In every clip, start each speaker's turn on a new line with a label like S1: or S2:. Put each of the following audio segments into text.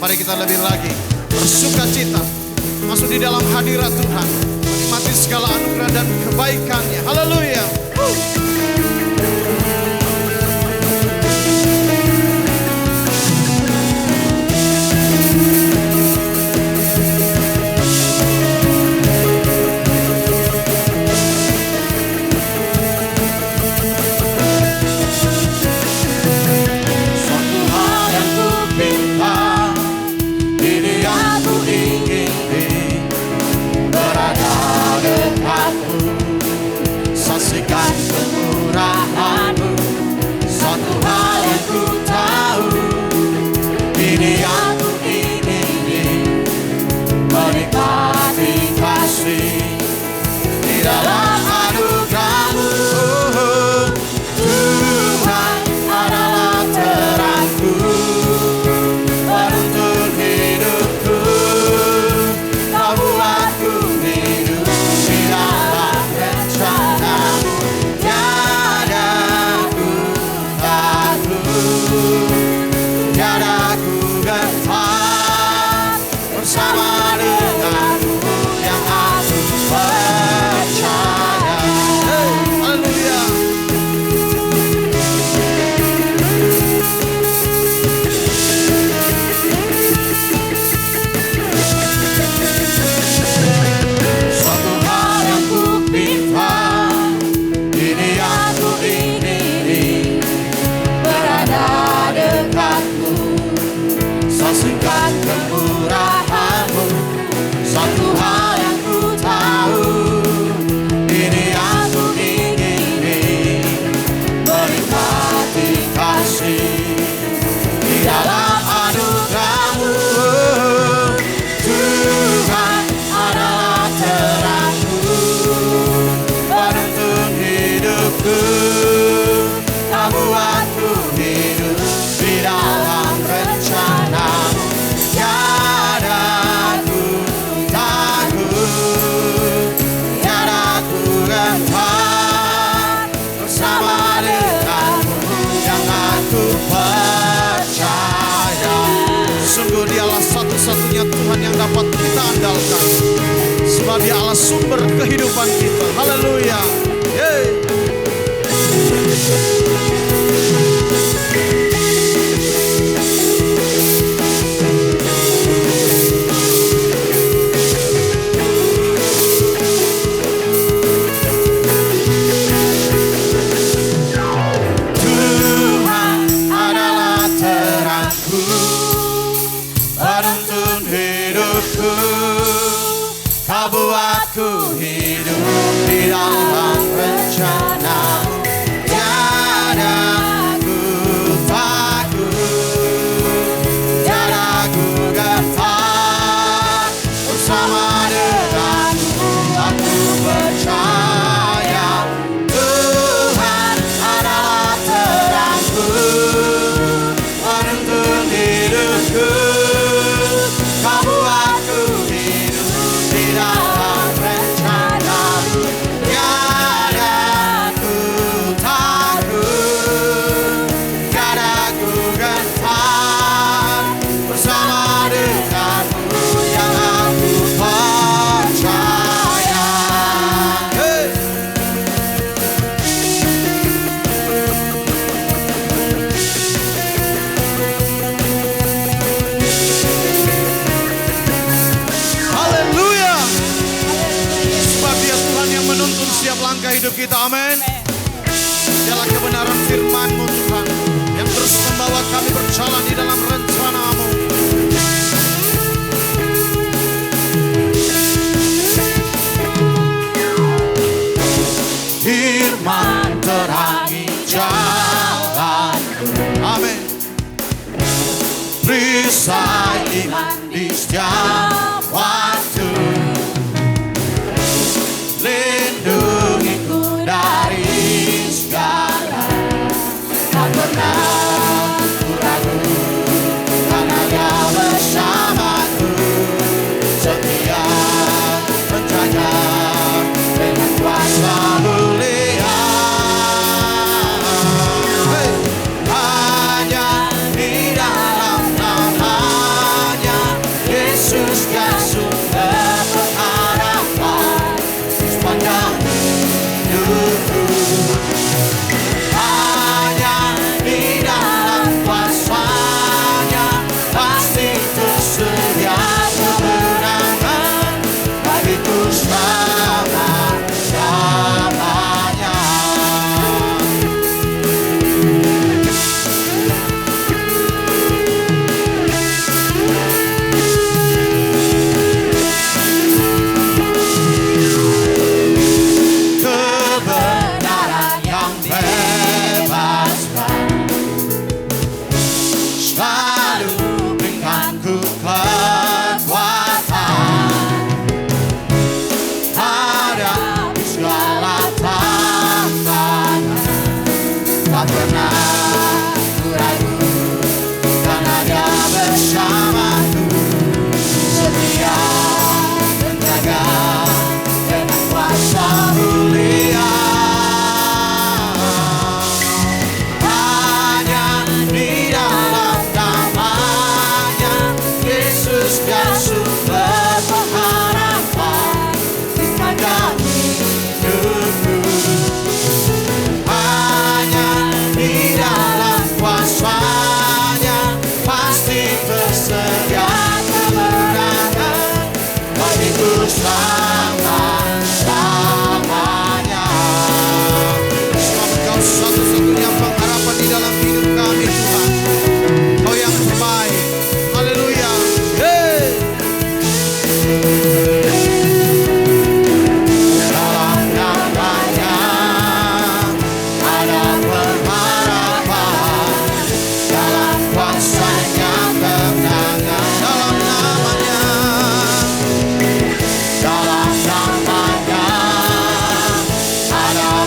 S1: Mari kita lebih lagi bersuka cita masuk di dalam hadirat Tuhan, menikmati segala anugerah dan kebaikannya. Haleluya.
S2: Saksikan kemurahan-Mu. Satu hal yang ku tahu, ini yang ku ingini, menikmati kasih di dalam anugerah-Mu. Tuhan adalah terangku, penuntun hidupku. Kau buatku hidup di dalam rencana-Mu. Tiada ku gentar bersama denganmu yang aku percaya.
S1: Haleluya.
S2: Suatu hal yang ku pinta, ini yang ku ingini, berada dekatmu. Saksikan kemurahan-Mu. Satu hal yang ku tahu, ini yang ku ingini, menikmati kasih di dalam anugerah-Mu. Tuhan adalah terangku, penuntun hidupku. Kau buatku hidup di dalam rencana-Mu. Tiada ku takut, tiada ku gentar bersama denganmu yang aku percaya.
S1: Sungguh Dialah satu-satunya Tuhan yang dapat kita andalkan, sebab Dia Allah sumber kehidupan kita. Haleluya. Yeay.
S2: Tuhan adalah terangku, penuntun hidupku. Kau buatku hidup di dalam rencana-Mu. Tiada ku takut, tiada ku gentar bersama denganmu aku percaya. Tuhan adalah terangku, penuntun hidupku. Kau buatku hidup di dalam rencana-Mu. Tiada ku takut, tiada ku gentar bersama denganmu yang aku percaya.
S1: Haleluya. Sebab Dia Tuhan yang menuntun setiap langkah hidup kita. Amin. Dialah kebenaran firman-Mu Tuhan, yang terus membawa kami berjalan di dalam rencana-Mu.
S2: Firman terangi jalanku,
S1: Amin.
S2: perisai iman di setiap waktu. Lindungiku dari segala, tak pernah ku ragu, karena Dia bersamaku, setia menjaga dengan kuasa mulia.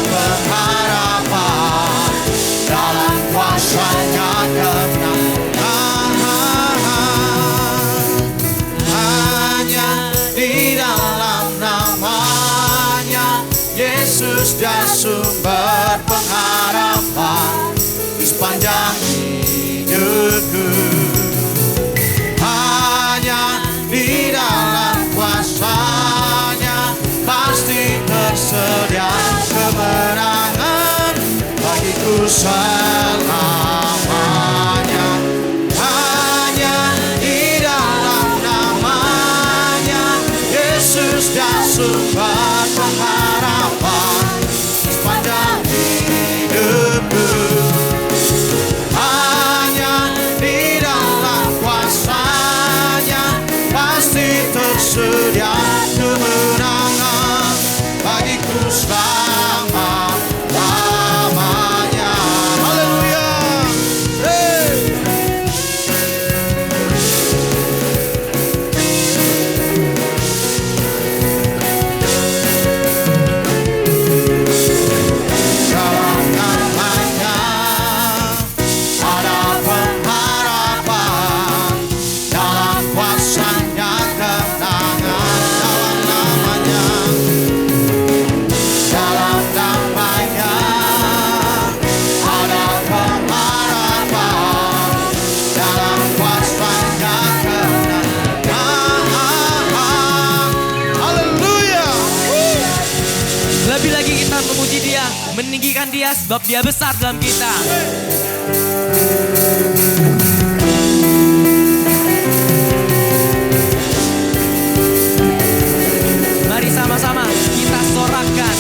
S2: pengharapan, dalam kuasa-Nya kemenangan. Hanya di dalam namanya Yesus dan sumber pengharapan di sepanjang hidupku. Hanya di dalam kuasa-Nya pasti tersedia kemenangan bagiku selamanya. Hanya di dalam namanya Yesus dan sumber pengharapan sepanjang hidupku. Hanya di dalam kuasa-Nya pasti tersedia kemenangan bagiku selama-lamanya. Haleluya. Dalam namanya ada pengharapan, dalam kuasa-Nya kemenangan. Dalam namanya ada pengharapan, dalam kuasa-Nya kemenangan.
S1: Haleluya.
S3: Lebih lagi kita memuji Dia, meninggikan Dia sebab Dia besar dalam kita. Mari sama-sama kita sorakan.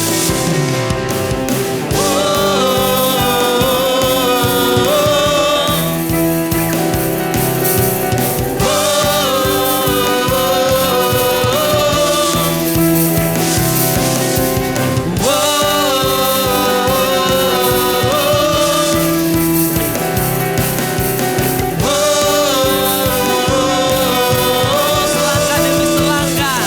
S3: Selangkah demi selangkah.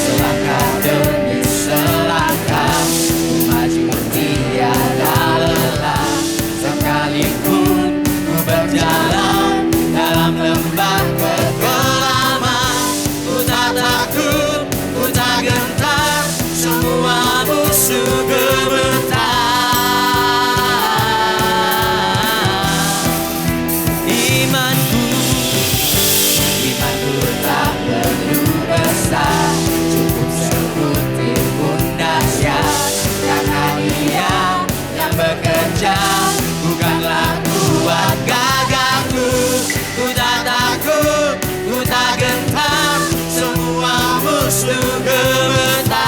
S2: Selangkah demi selangkah maju tiada lelah, sekalipun ku berjalan dalam lembah kegelapan, ku tak takut, ku tak gentar, semua musuh gemetar.
S3: Imanku
S2: Imanku tak perlu besar, cukup sebutir pun dahsyat, karena Dia yang bekerja, bukanlah kuat gagahku. Ku tak takut, ku tak gentar, semua musuh gemetar.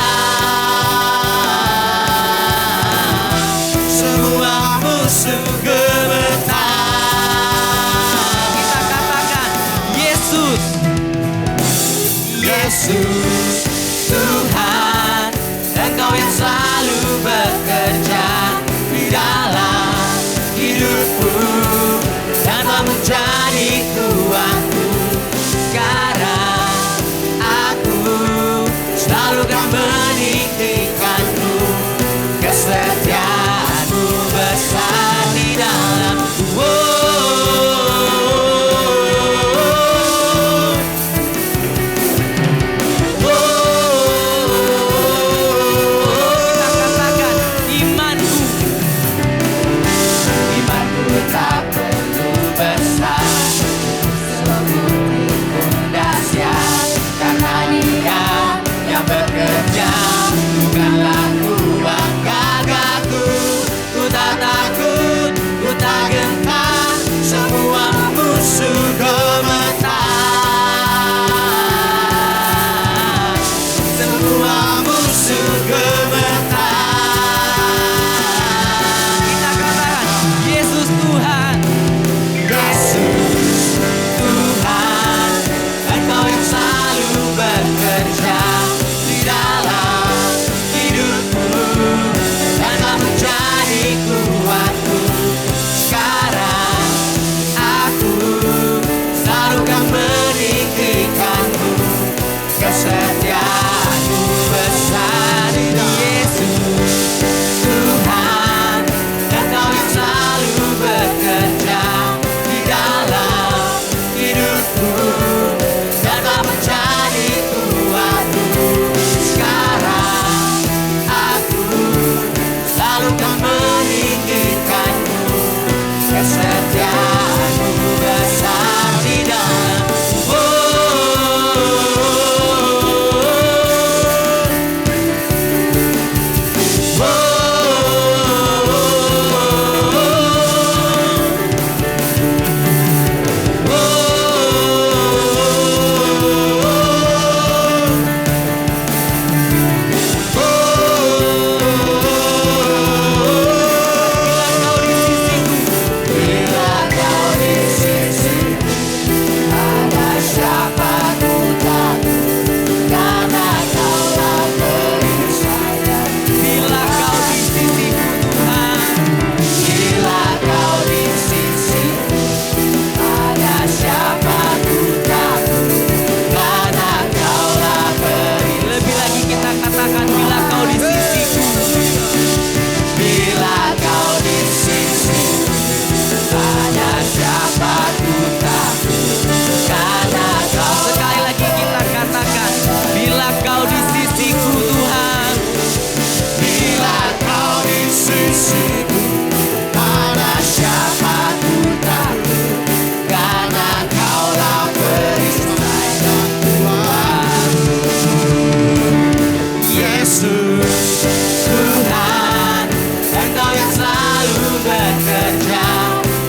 S2: Tuhan, Engkau yang selalu bekerja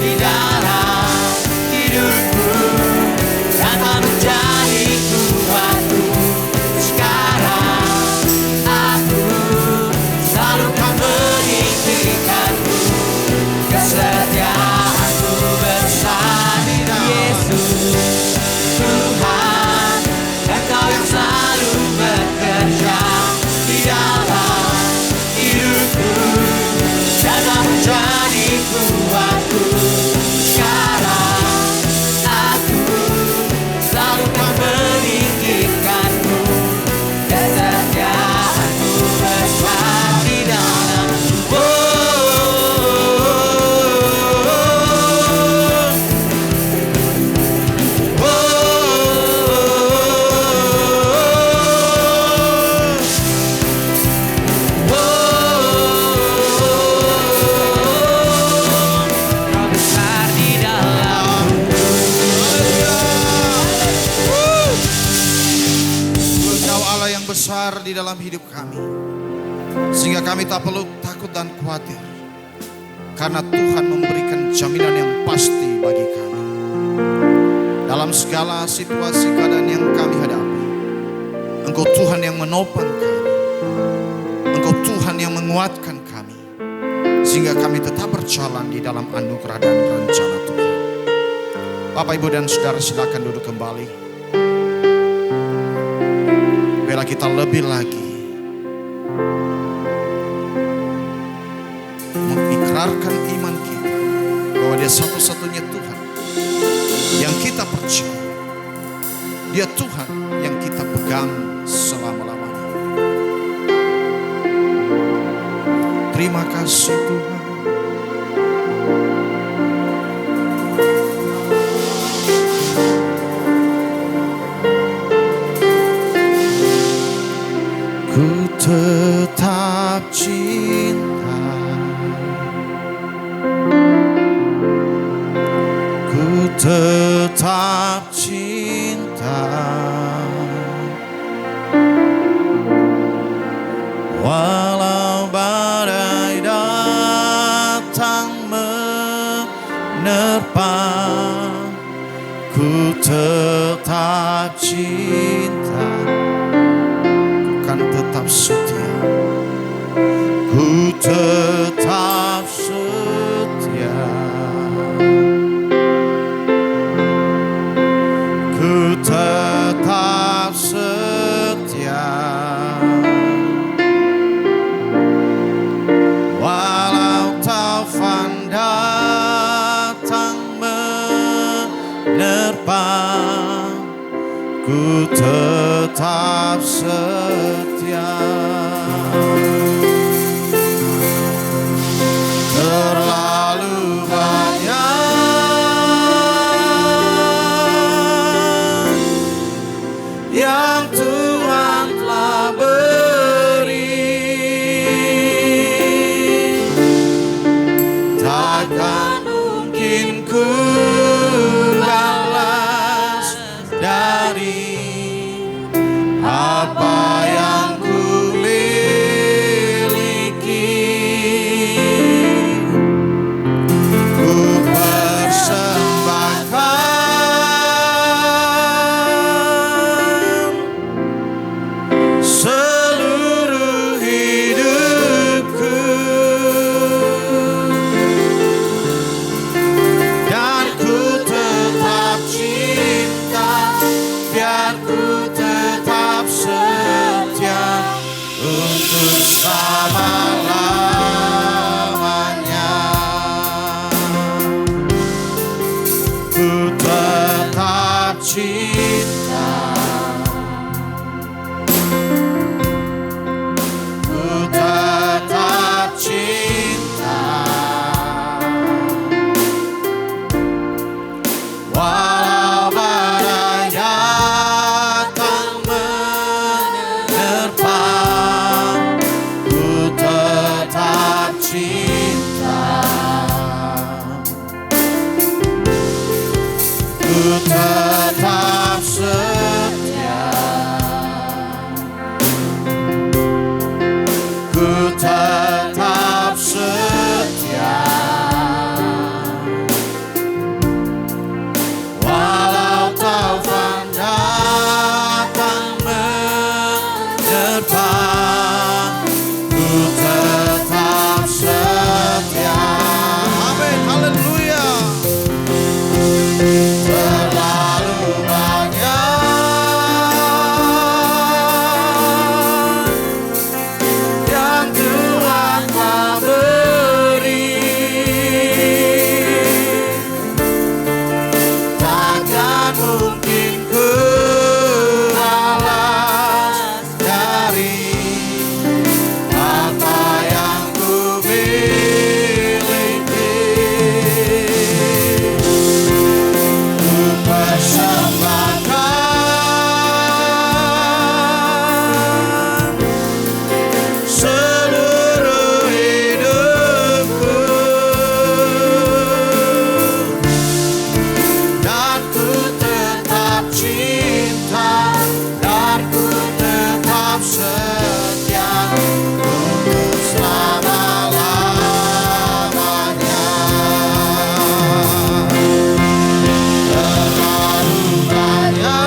S2: di dalam hidupku dan telah menjadi kuatku. Sekarang aku selalu kan meninggikanmu, kesetiaanmu besar di dalam Yesus. Tuhan, Engkau yang selalu bekerja di dalam hidupku dan telah menjadi kuatku. Sekarang aku selalu kan meninggikanmu, kesetiaanmu besar di dalam. Kau besar di dalam.
S1: Engkau Allah yang besar di dalam hidup kami, sehingga kami tak perlu takut dan khawatir, karena Tuhan memberikan jaminan yang pasti bagi kami. Dalam segala situasi keadaan yang kami hadapi, Engkau Tuhan yang menopang kami, Engkau Tuhan yang menguatkan kami, sehingga kami tetap berjalan di dalam anugerah dan rencana Tuhan. Bapak, Ibu, dan Saudara, silakan duduk kembali. Biarlah kita lebih lagi mengikrarkan iman kita bahwa Dia satu-satunya Tuhan yang kita percaya. Dia Tuhan yang kita pegang selama-lamanya. Terima kasih Tuhan. Ku tetap cinta, ku tetap cinta, walau badai datang menerpa, ku tetap cinta, ku kan tetap setia, ku tetap setia, ku tetap setia, walau taufan datang menerpa, ku ku tetap setia. Walau taufan datang menerpa, ku tetap setia. Amin, haleluya. Terlalu banyak yang Tuhan telah beri, takkan mungkin ku balas dari apa yang ku miliki. Ku persembahkan seluruh hidupku, dan ku tetap cinta, dan ku tetap setia untuk selama-lamanya. Terlalu banyak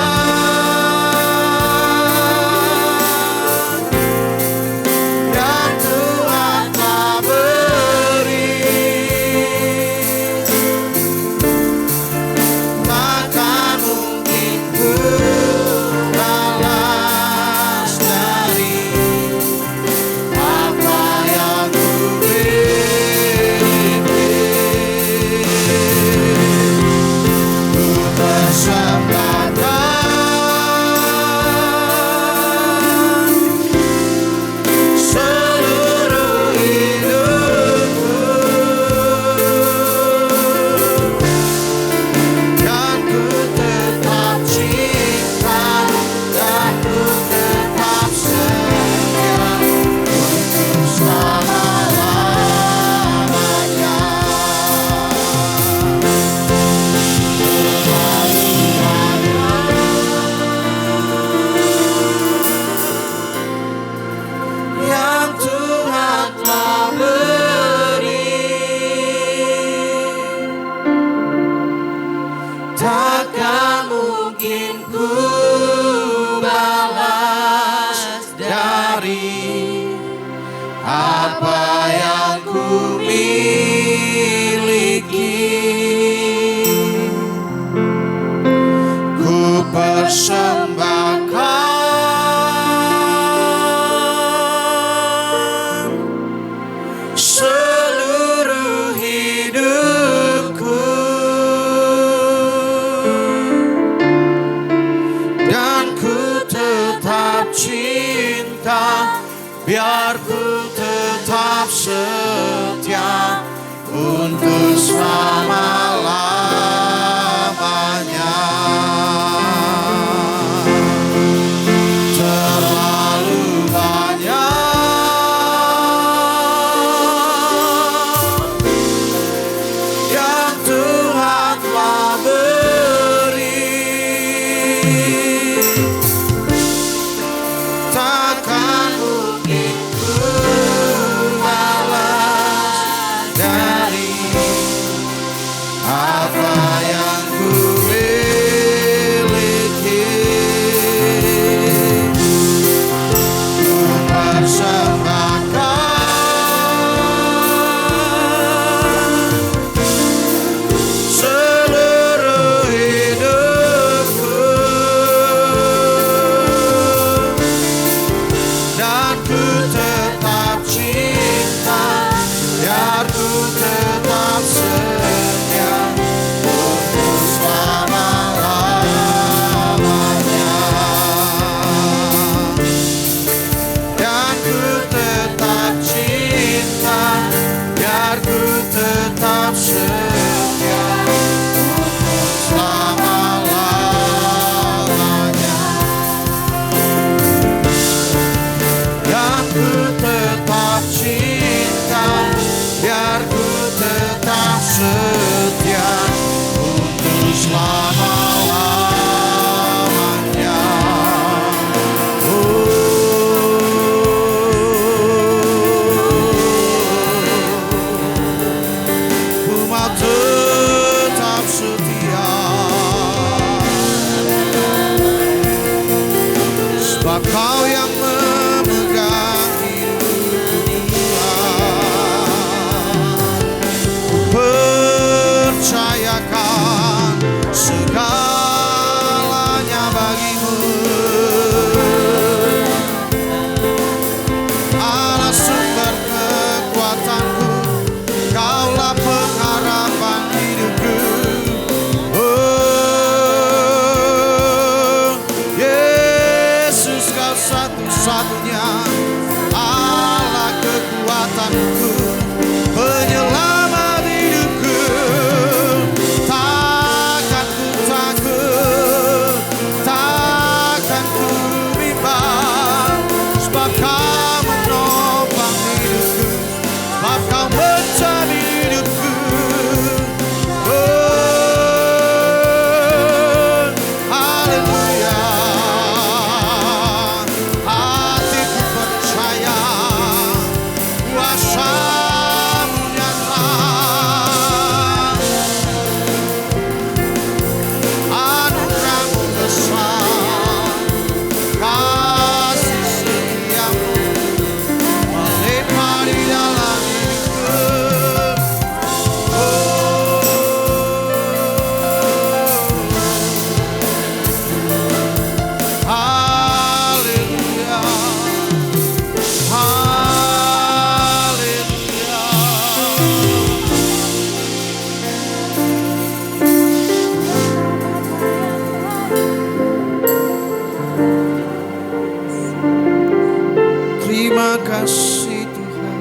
S1: yang Tuhan telah beri, takkan mungkin ku balas dari apa yang ku miliki. Ku persembahkan seluruh hidupku, dan ku tetap cinta, dan ku tetap setia untuk selama-lamanya. Yang Tuhan telah beri, takkan mungkin ku balas dari apa yang ku miliki. Ku persembahkan seluruh hidupku, dan ku tetap cinta, biar ku tetap setia untuk selama-lamanya. Terlalu banyak yang Tuhan telah beri, takkan mungkin ku balas dari apa kuasa-Mu nyata. Anugerah-Mu besar, kasih setia-Mu melimpah di dalam hidupku. Haleluya, haleluya. Terima kasih Tuhan.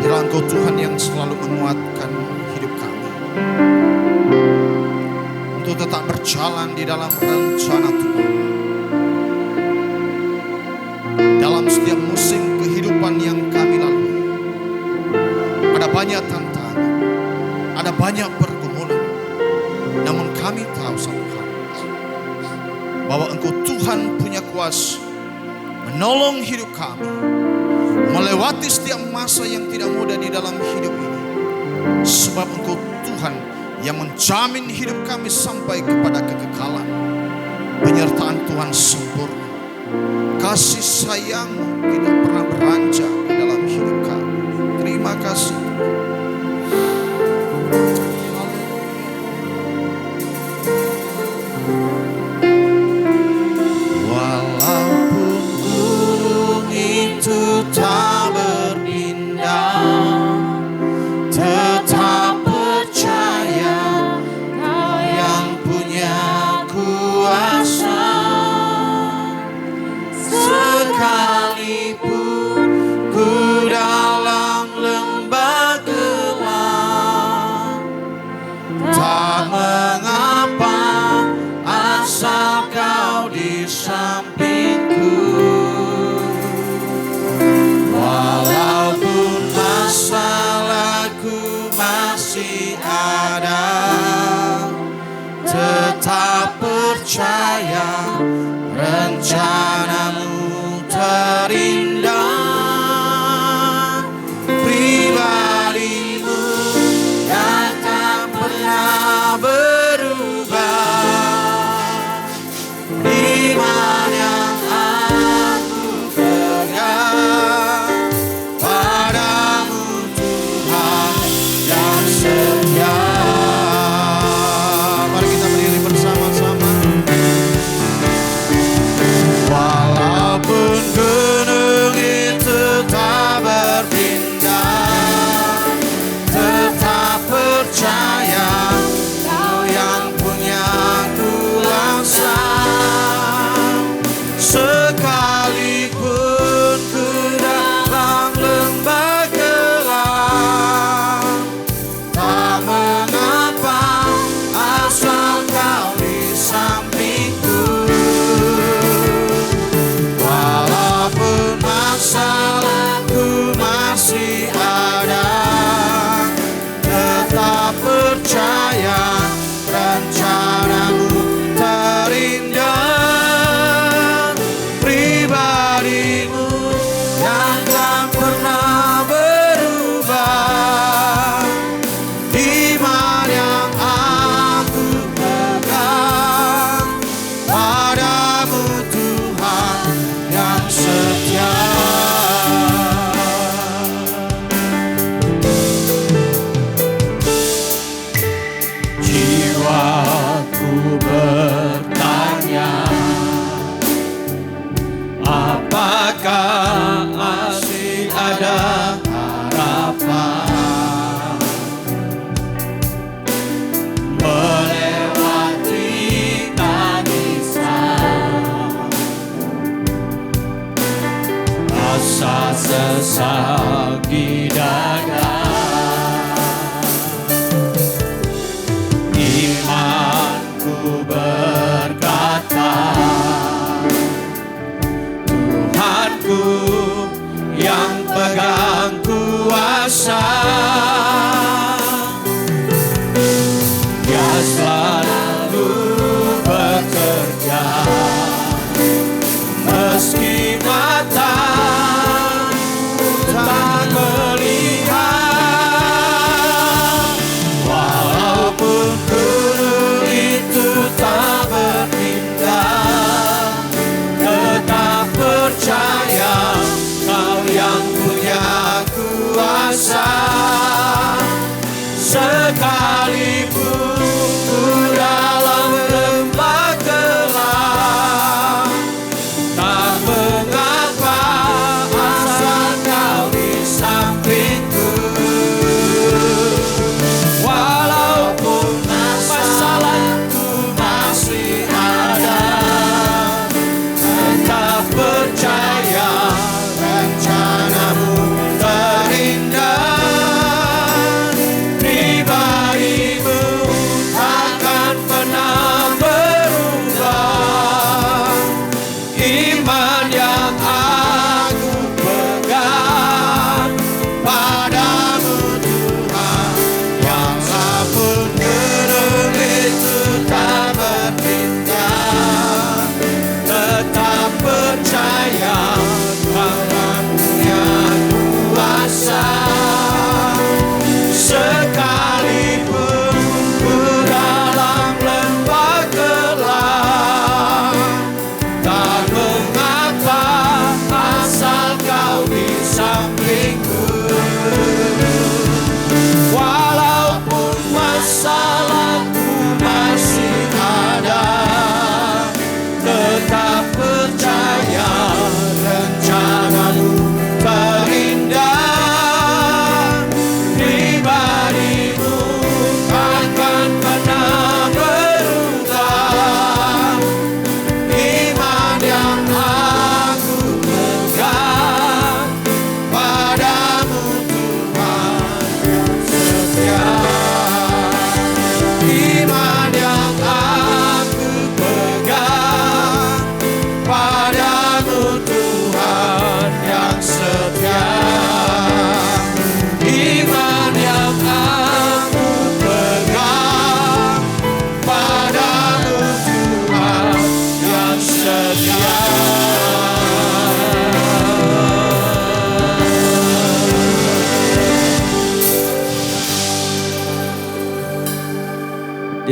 S1: Biarlah Engkau Tuhan yang selalu menguatkan hidup kami untuk tetap berjalan di dalam rencana Tuhan. Dalam setiap musim kehidupan yang kami lalui, ada banyak tantangan, ada banyak pergumulan. Namun kami tahu satu hal, bahwa Engkau Tuhan punya kuasa menolong hidup kami melewati setiap masa yang tidak mudah di dalam hidup ini. Sebab Engkau Tuhan yang menjamin hidup kami sampai kepada kekekalan. Penyertaan Tuhan sempurna, kasih sayang-Mu tidak pernah beranjak di dalam hidup kami. Terima kasih. Walaupun gunung itu tak berpindah, tetap percaya Kau yang punya kuasa. Sekalipun ku dalam lembah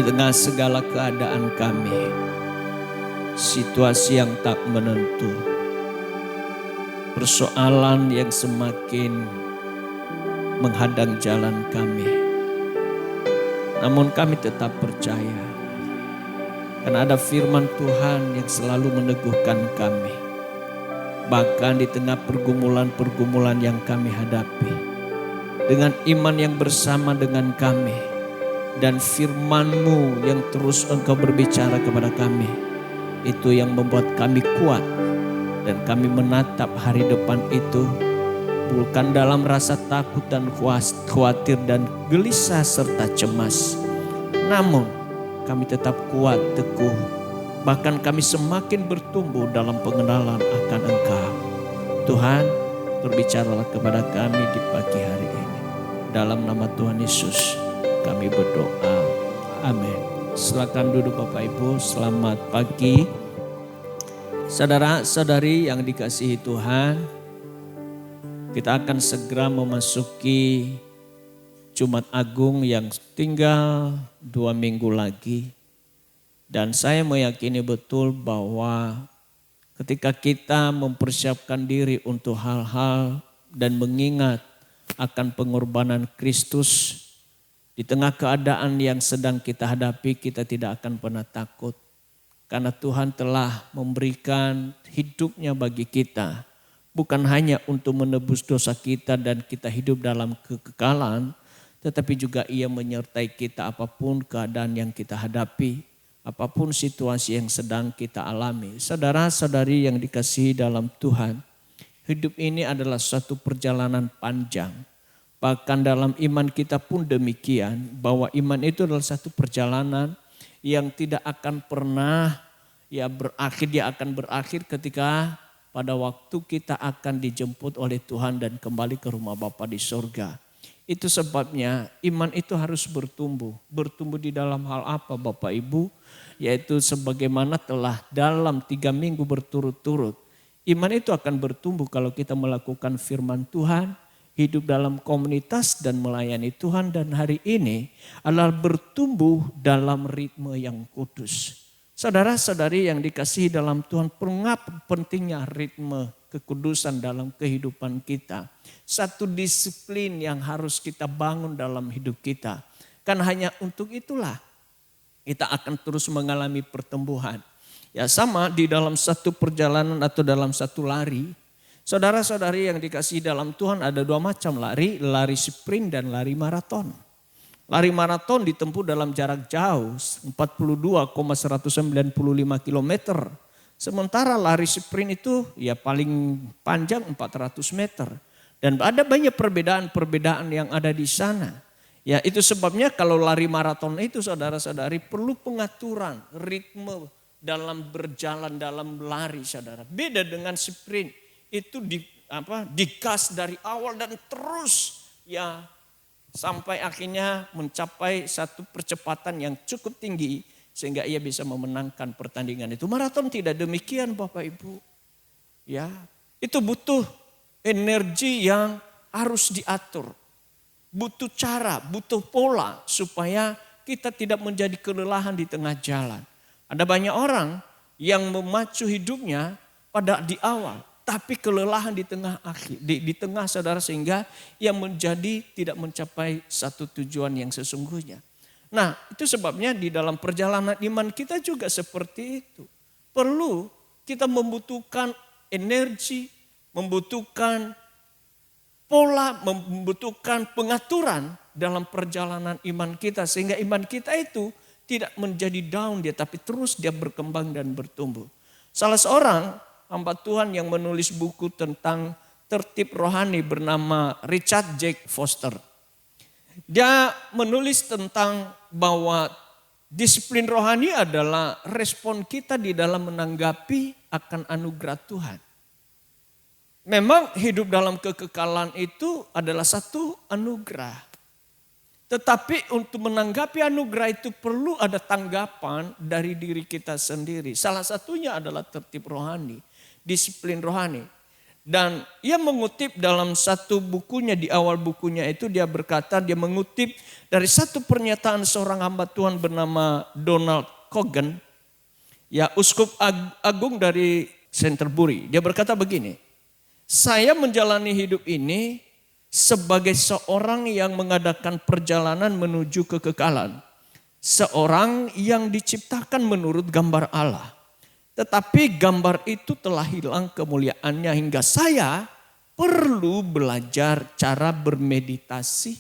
S4: tengah segala keadaan kami, situasi yang tak menentu, persoalan yang semakin menghadang jalan kami. Namun kami tetap percaya, karena ada firman Tuhan yang selalu meneguhkan kami. Bahkan di tengah pergumulan-pergumulan yang kami hadapi, dengan iman yang bersama dengan kami, dan firman-Mu yang terus Engkau berbicara kepada kami, itu yang membuat kami kuat. Dan kami menatap hari depan itu bukan dalam rasa takut dan khawatir dan gelisah serta cemas. Namun kami tetap kuat, teguh. Bahkan kami semakin bertumbuh dalam pengenalan akan Engkau. Tuhan, berbicaralah kepada kami di pagi hari ini. Dalam nama Tuhan Yesus kami berdoa. Amin. Silakan duduk Bapak Ibu, selamat pagi. Saudara-saudari yang dikasihi Tuhan, kita akan segera memasuki Jumat Agung yang tinggal 2 minggu lagi. Dan saya meyakini betul bahwa ketika kita mempersiapkan diri untuk hal-hal dan mengingat akan pengorbanan Kristus, di tengah keadaan yang sedang kita hadapi, kita tidak akan pernah takut. Karena Tuhan telah memberikan hidupnya bagi kita. Bukan hanya untuk menebus dosa kita dan kita hidup dalam kekekalan, tetapi juga Ia menyertai kita apapun keadaan yang kita hadapi, apapun situasi yang sedang kita alami. Saudara-saudari yang dikasihi dalam Tuhan, hidup ini adalah suatu perjalanan panjang. Bahkan dalam iman kita pun demikian, bahwa iman itu adalah satu perjalanan yang tidak akan pernah berakhir. Dia akan berakhir ketika pada waktu kita akan dijemput oleh Tuhan dan kembali ke rumah Bapa di sorga. Itu sebabnya iman itu harus bertumbuh. Bertumbuh di dalam hal apa Bapak Ibu? Yaitu sebagaimana telah dalam 3 minggu berturut-turut. Iman itu akan bertumbuh kalau kita melakukan firman Tuhan, hidup dalam komunitas dan melayani Tuhan. Dan hari ini adalah bertumbuh dalam ritme yang kudus. Saudara-saudari yang dikasihi dalam Tuhan, mengapa pentingnya ritme kekudusan dalam kehidupan kita. Satu disiplin yang harus kita bangun dalam hidup kita. Kan hanya untuk itulah kita akan terus mengalami pertumbuhan. Ya sama di dalam satu perjalanan atau dalam satu lari. Saudara-saudari yang dikasihi dalam Tuhan, ada 2 macam lari, lari sprint dan lari maraton. Lari maraton ditempuh dalam jarak jauh 42,195 km. Sementara lari sprint itu ya paling panjang 400 meter. Dan ada banyak perbedaan-perbedaan yang ada di sana. Ya itu sebabnya kalau lari maraton itu saudara-saudari perlu pengaturan ritme dalam berjalan dalam lari saudara. Beda dengan sprint itu digas dari awal dan terus ya sampai akhirnya mencapai satu percepatan yang cukup tinggi sehingga ia bisa memenangkan pertandingan itu. Maraton tidak demikian Bapak Ibu. Ya, itu butuh energi yang harus diatur. Butuh cara, butuh pola supaya kita tidak menjadi kelelahan di tengah jalan. Ada banyak orang yang memacu hidupnya pada di awal. Tapi kelelahan di tengah saudara sehingga ia menjadi tidak mencapai satu tujuan yang sesungguhnya. Nah itu sebabnya di dalam perjalanan iman kita juga seperti itu. Perlu kita membutuhkan energi, membutuhkan pola, membutuhkan pengaturan dalam perjalanan iman kita. Sehingga iman kita itu tidak menjadi down dia tapi terus dia berkembang dan bertumbuh. Salah seorang hamba Tuhan yang menulis buku tentang tertib rohani bernama Richard Jack Foster. Dia menulis tentang bahwa disiplin rohani adalah respon kita di dalam menanggapi akan anugerah Tuhan. Memang hidup dalam kekekalan itu adalah satu anugerah. Tetapi untuk menanggapi anugerah itu perlu ada tanggapan dari diri kita sendiri. Salah satunya adalah tertib rohani, disiplin rohani. Dan ia mengutip dalam satu bukunya, di awal bukunya itu dia berkata, dia mengutip dari satu pernyataan seorang hamba Tuhan bernama Donald Cogan, ya uskup agung dari Canterbury. Dia berkata begini, saya menjalani hidup ini sebagai seorang yang mengadakan perjalanan menuju kekekalan. Seorang yang diciptakan menurut gambar Allah. Tetapi gambar itu telah hilang kemuliaannya hingga saya perlu belajar cara bermeditasi,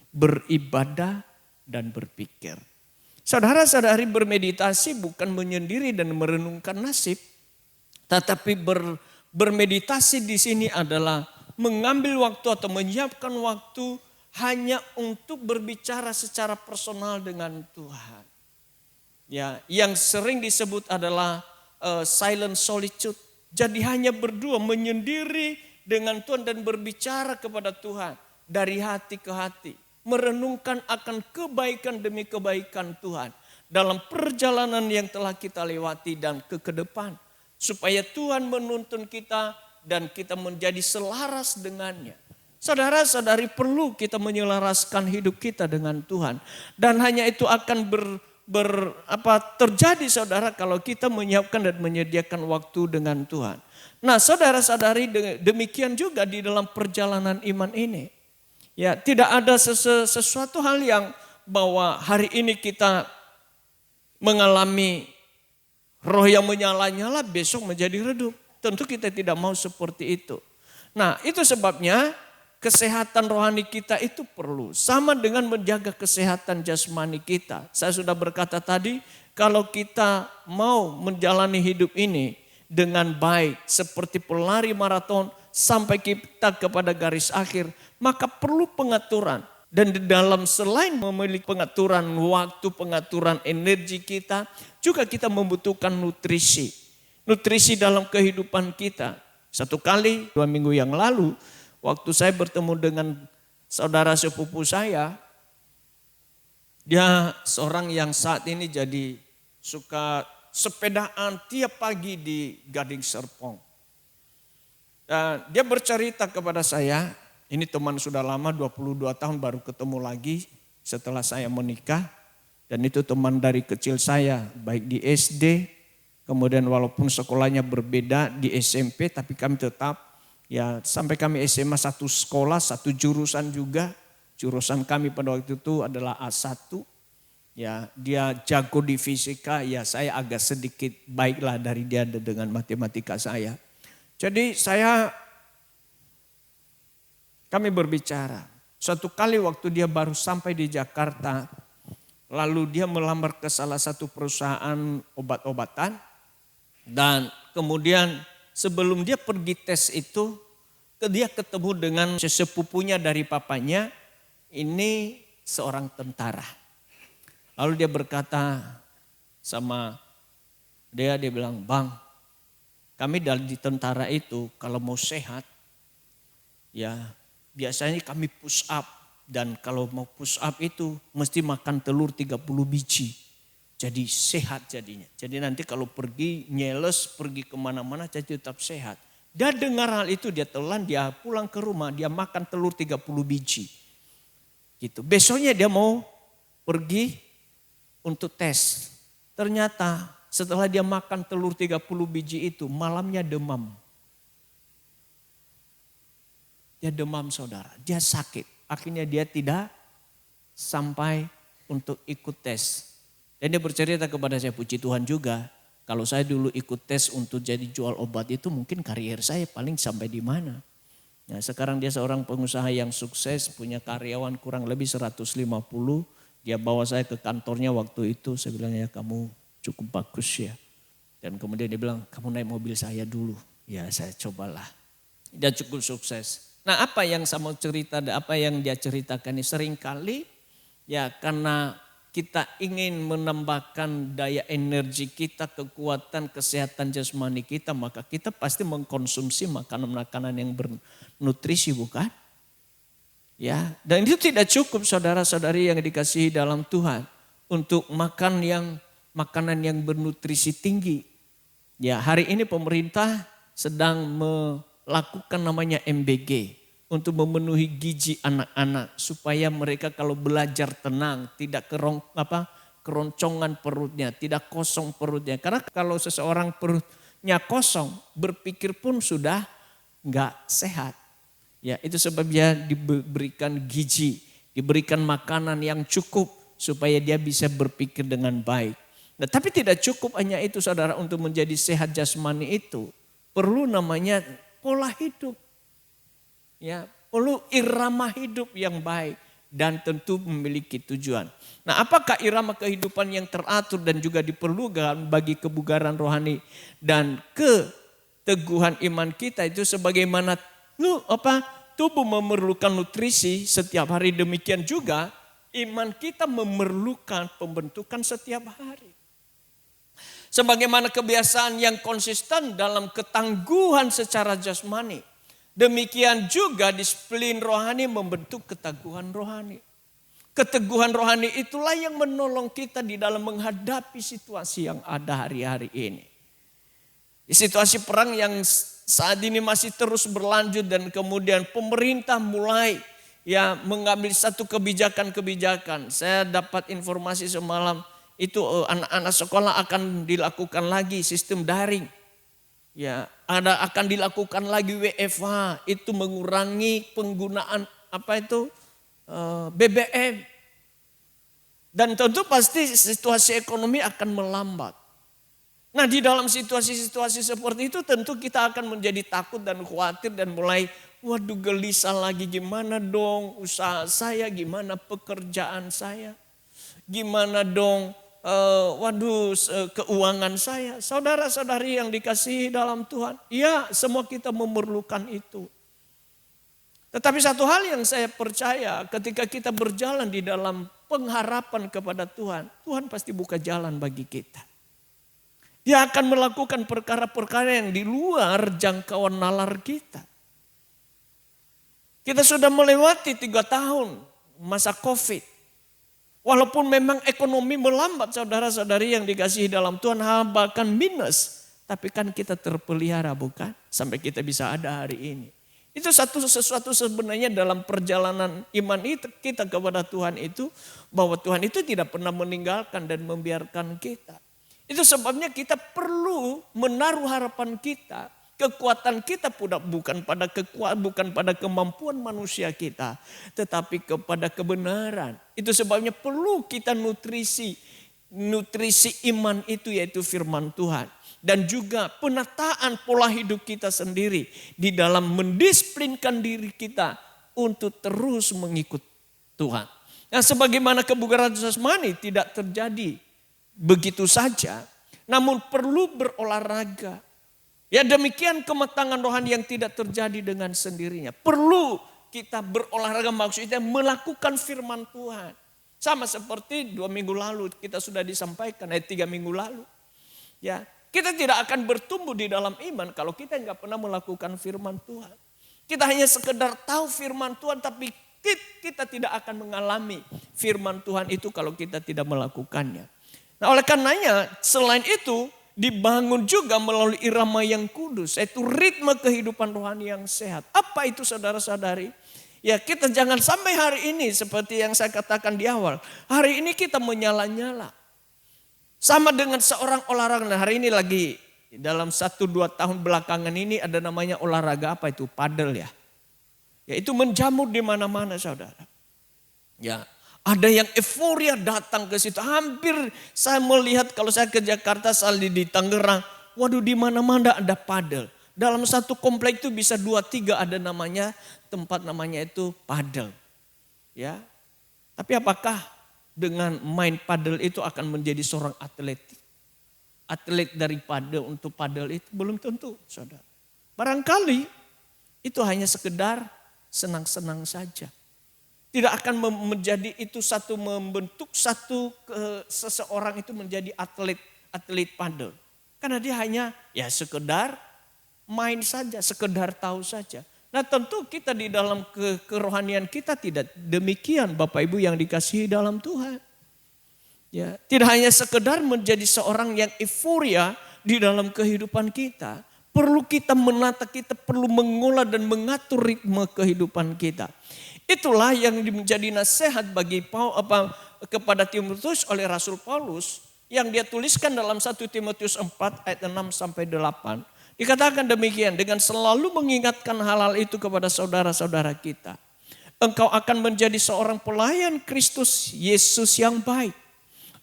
S4: beribadah, dan berpikir. Saudara-saudari, bermeditasi bukan menyendiri dan merenungkan nasib. Tetapi bermeditasi di sini adalah mengambil waktu atau menyiapkan waktu hanya untuk berbicara secara personal dengan Tuhan. Ya, yang sering disebut adalah silent solitude. Jadi hanya berdua menyendiri dengan Tuhan dan berbicara kepada Tuhan dari hati ke hati. Merenungkan akan kebaikan demi kebaikan Tuhan dalam perjalanan yang telah kita lewati dan ke depan. Supaya Tuhan menuntun kita dan kita menjadi selaras dengannya. Saudara-saudari, perlu kita menyelaraskan hidup kita dengan Tuhan. Dan hanya itu akan terjadi saudara kalau kita menyiapkan dan menyediakan waktu dengan Tuhan. Nah, saudara-saudari, demikian juga di dalam perjalanan iman ini. Ya, tidak ada sesuatu hal yang bahwa hari ini kita mengalami roh yang menyala-nyala, besok menjadi redup. Tentu kita tidak mau seperti itu. Nah, itu sebabnya kesehatan rohani kita itu perlu. Sama dengan menjaga kesehatan jasmani kita. Saya sudah berkata tadi, kalau kita mau menjalani hidup ini dengan baik, seperti pelari maraton sampai kita kepada garis akhir, maka perlu pengaturan. Dan di dalam selain memiliki pengaturan waktu, pengaturan energi kita, juga kita membutuhkan nutrisi. Nutrisi dalam kehidupan kita. 1 kali, 2 minggu yang lalu, waktu saya bertemu dengan saudara sepupu saya, dia seorang yang saat ini jadi suka sepedaan tiap pagi di Gading Serpong. Dan dia bercerita kepada saya, ini teman sudah lama 22 tahun baru ketemu lagi setelah saya menikah. Dan itu teman dari kecil saya, baik di SD, kemudian walaupun sekolahnya berbeda di SMP, tapi kami tetap ya sampai kami SMA satu sekolah, satu jurusan juga. Jurusan kami pada waktu itu adalah A1. Ya, dia jago di fisika, ya saya agak sedikit baiklah dari dia dengan matematika saya. Jadi kami berbicara. Suatu kali waktu dia baru sampai di Jakarta, lalu dia melamar ke salah satu perusahaan obat-obatan. Dan kemudian sebelum dia pergi tes itu, dia ketemu dengan sepupunya dari papanya, ini seorang tentara. Lalu dia berkata sama dia bilang, "Bang, kami di tentara itu kalau mau sehat, ya biasanya kami push up. Dan kalau mau push up itu mesti makan telur 30 biji. Jadi sehat jadinya. Jadi nanti kalau pergi nyeles, pergi kemana-mana jadi tetap sehat." Dia dengar hal itu, dia telan, dia pulang ke rumah, dia makan telur 30 biji. Gitu. Besoknya dia mau pergi untuk tes. Ternyata setelah dia makan telur 30 biji itu, malamnya demam. Dia demam saudara, dia sakit. Akhirnya dia tidak sampai untuk ikut tes. Dan dia bercerita kepada saya, puji Tuhan juga. Kalau saya dulu ikut tes untuk jadi jual obat itu mungkin karier saya paling sampai di mana. Nah, sekarang dia seorang pengusaha yang sukses, punya karyawan kurang lebih 150. Dia bawa saya ke kantornya waktu itu, saya bilang ya kamu cukup bagus ya. Dan kemudian dia bilang kamu naik mobil saya dulu. Ya saya cobalah. Dia cukup sukses. Nah apa yang saya mau cerita, apa yang dia ceritakan ini seringkali ya karena kita ingin menambahkan daya energi kita, kekuatan, kesehatan jasmani kita, maka kita pasti mengkonsumsi makanan-makanan yang bernutrisi bukan? Ya, dan itu tidak cukup saudara-saudari yang dikasihi dalam Tuhan untuk makanan yang bernutrisi tinggi. Ya, hari ini pemerintah sedang melakukan namanya MBG untuk memenuhi gizi anak-anak supaya mereka kalau belajar tenang, tidak keroncongan perutnya, tidak kosong perutnya. Karena kalau seseorang perutnya kosong, berpikir pun sudah enggak sehat. Ya, itu sebabnya diberikan gizi, diberikan makanan yang cukup supaya dia bisa berpikir dengan baik. Nah, tapi tidak cukup hanya itu saudara, untuk menjadi sehat jasmani itu perlu namanya pola hidup. Ya, perlu irama hidup yang baik dan tentu memiliki tujuan. Nah, apakah irama kehidupan yang teratur dan juga diperlukan bagi kebugaran rohani dan keteguhan iman kita itu sebagaimana tubuh memerlukan nutrisi setiap hari, demikian juga iman kita memerlukan pembentukan setiap hari. Sebagaimana kebiasaan yang konsisten dalam ketangguhan secara jasmani, demikian juga disiplin rohani membentuk keteguhan rohani. Keteguhan rohani itulah yang menolong kita di dalam menghadapi situasi yang ada hari-hari ini. Di situasi perang yang saat ini masih terus berlanjut dan kemudian pemerintah mulai mengambil satu kebijakan-kebijakan. Saya dapat informasi semalam itu anak-anak sekolah akan dilakukan lagi sistem daring. Ya, akan dilakukan lagi WFH, itu mengurangi penggunaan BBM. Dan tentu pasti situasi ekonomi akan melambat. Nah, di dalam situasi-situasi seperti itu tentu kita akan menjadi takut dan khawatir dan mulai waduh gelisah lagi, gimana dong usaha saya, gimana pekerjaan saya, gimana dong keuangan saya. Saudara-saudari yang dikasihi dalam Tuhan, ya semua kita memerlukan itu. Tetapi satu hal yang saya percaya, ketika kita berjalan di dalam pengharapan kepada Tuhan, Tuhan pasti buka jalan bagi kita. Dia akan melakukan perkara-perkara yang di luar jangkauan nalar kita. Kita sudah melewati 3 tahun masa COVID. Walaupun memang ekonomi melambat, saudara-saudari yang dikasihi dalam Tuhan, bahkan minus. Tapi kan kita terpelihara, bukan? Sampai kita bisa ada hari ini. Itu sesuatu sebenarnya dalam perjalanan iman itu kita kepada Tuhan itu, bahwa Tuhan itu tidak pernah meninggalkan dan membiarkan kita. Itu sebabnya kita perlu menaruh harapan kita, kekuatan kita bukan pada kemampuan manusia kita, tetapi kepada kebenaran. Itu sebabnya perlu kita nutrisi iman itu, yaitu firman Tuhan. Dan juga penataan pola hidup kita sendiri di dalam mendisiplinkan diri kita untuk terus mengikut Tuhan. Nah, sebagaimana kebugaran jasmani tidak terjadi begitu saja, namun perlu berolahraga. Ya, demikian kematangan rohani yang tidak terjadi dengan sendirinya. Perlu kita berolahraga, maksudnya melakukan firman Tuhan. Sama seperti 2 minggu lalu kita sudah disampaikan, 3 minggu lalu. Ya, kita tidak akan bertumbuh di dalam iman kalau kita nggak pernah melakukan firman Tuhan. Kita hanya sekedar tahu firman Tuhan, tapi kita tidak akan mengalami firman Tuhan itu kalau kita tidak melakukannya. Nah, oleh karenanya selain itu dibangun juga melalui irama yang kudus, yaitu ritme kehidupan rohani yang sehat. Apa itu saudara-saudari? Ya, kita jangan sampai hari ini seperti yang saya katakan di awal. Hari ini kita menyala-nyala. Sama dengan seorang olahraga. Nah, hari ini lagi dalam 1-2 tahun belakangan ini ada namanya olahraga apa itu? Padel ya. Ya, itu menjamur di mana-mana saudara. Ya, ada yang euforia datang ke situ. Hampir saya melihat kalau saya ke Jakarta, sekali di Tangerang. Waduh, di mana-mana ada padel. Dalam satu komplek itu bisa 2-3 ada namanya, tempat namanya itu padel. Ya. Tapi apakah dengan main padel itu akan menjadi seorang atlet? Atlet dari padel untuk padel itu belum tentu, saudara. Barangkali itu hanya sekedar senang-senang saja. Tidak akan menjadi itu membentuk seseorang itu menjadi atlet padel. Karena dia hanya ya sekedar main saja, sekedar tahu saja. Nah, tentu kita di dalam kerohanian kita tidak demikian, Bapak Ibu yang dikasihi dalam Tuhan. Ya, tidak hanya sekedar menjadi seorang yang euforia di dalam kehidupan kita. Perlu kita menata, kita perlu mengolah dan mengatur ritme kehidupan kita. Itulah yang menjadi nasihat bagi kepada Timotius oleh Rasul Paulus yang dia tuliskan dalam 1 Timotius 4 ayat 6 sampai 8. Dikatakan demikian, dengan selalu mengingatkan hal-hal itu kepada saudara-saudara kita. Engkau akan menjadi seorang pelayan Kristus Yesus yang baik.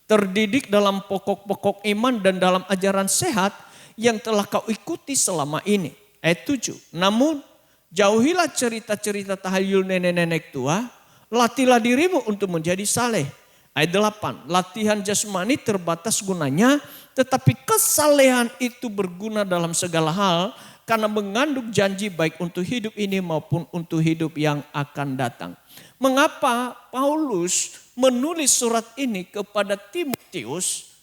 S4: Terdidik dalam pokok-pokok iman dan dalam ajaran sehat yang telah kau ikuti selama ini. Ayat 7. Namun jauhilah cerita-cerita tahayul nenek-nenek tua. Latihlah dirimu untuk menjadi saleh. Ayat 8. Latihan jasmani terbatas gunanya. Tetapi kesalehan itu berguna dalam segala hal. Karena mengandung janji baik untuk hidup ini maupun untuk hidup yang akan datang. Mengapa Paulus menulis surat ini kepada Timotius?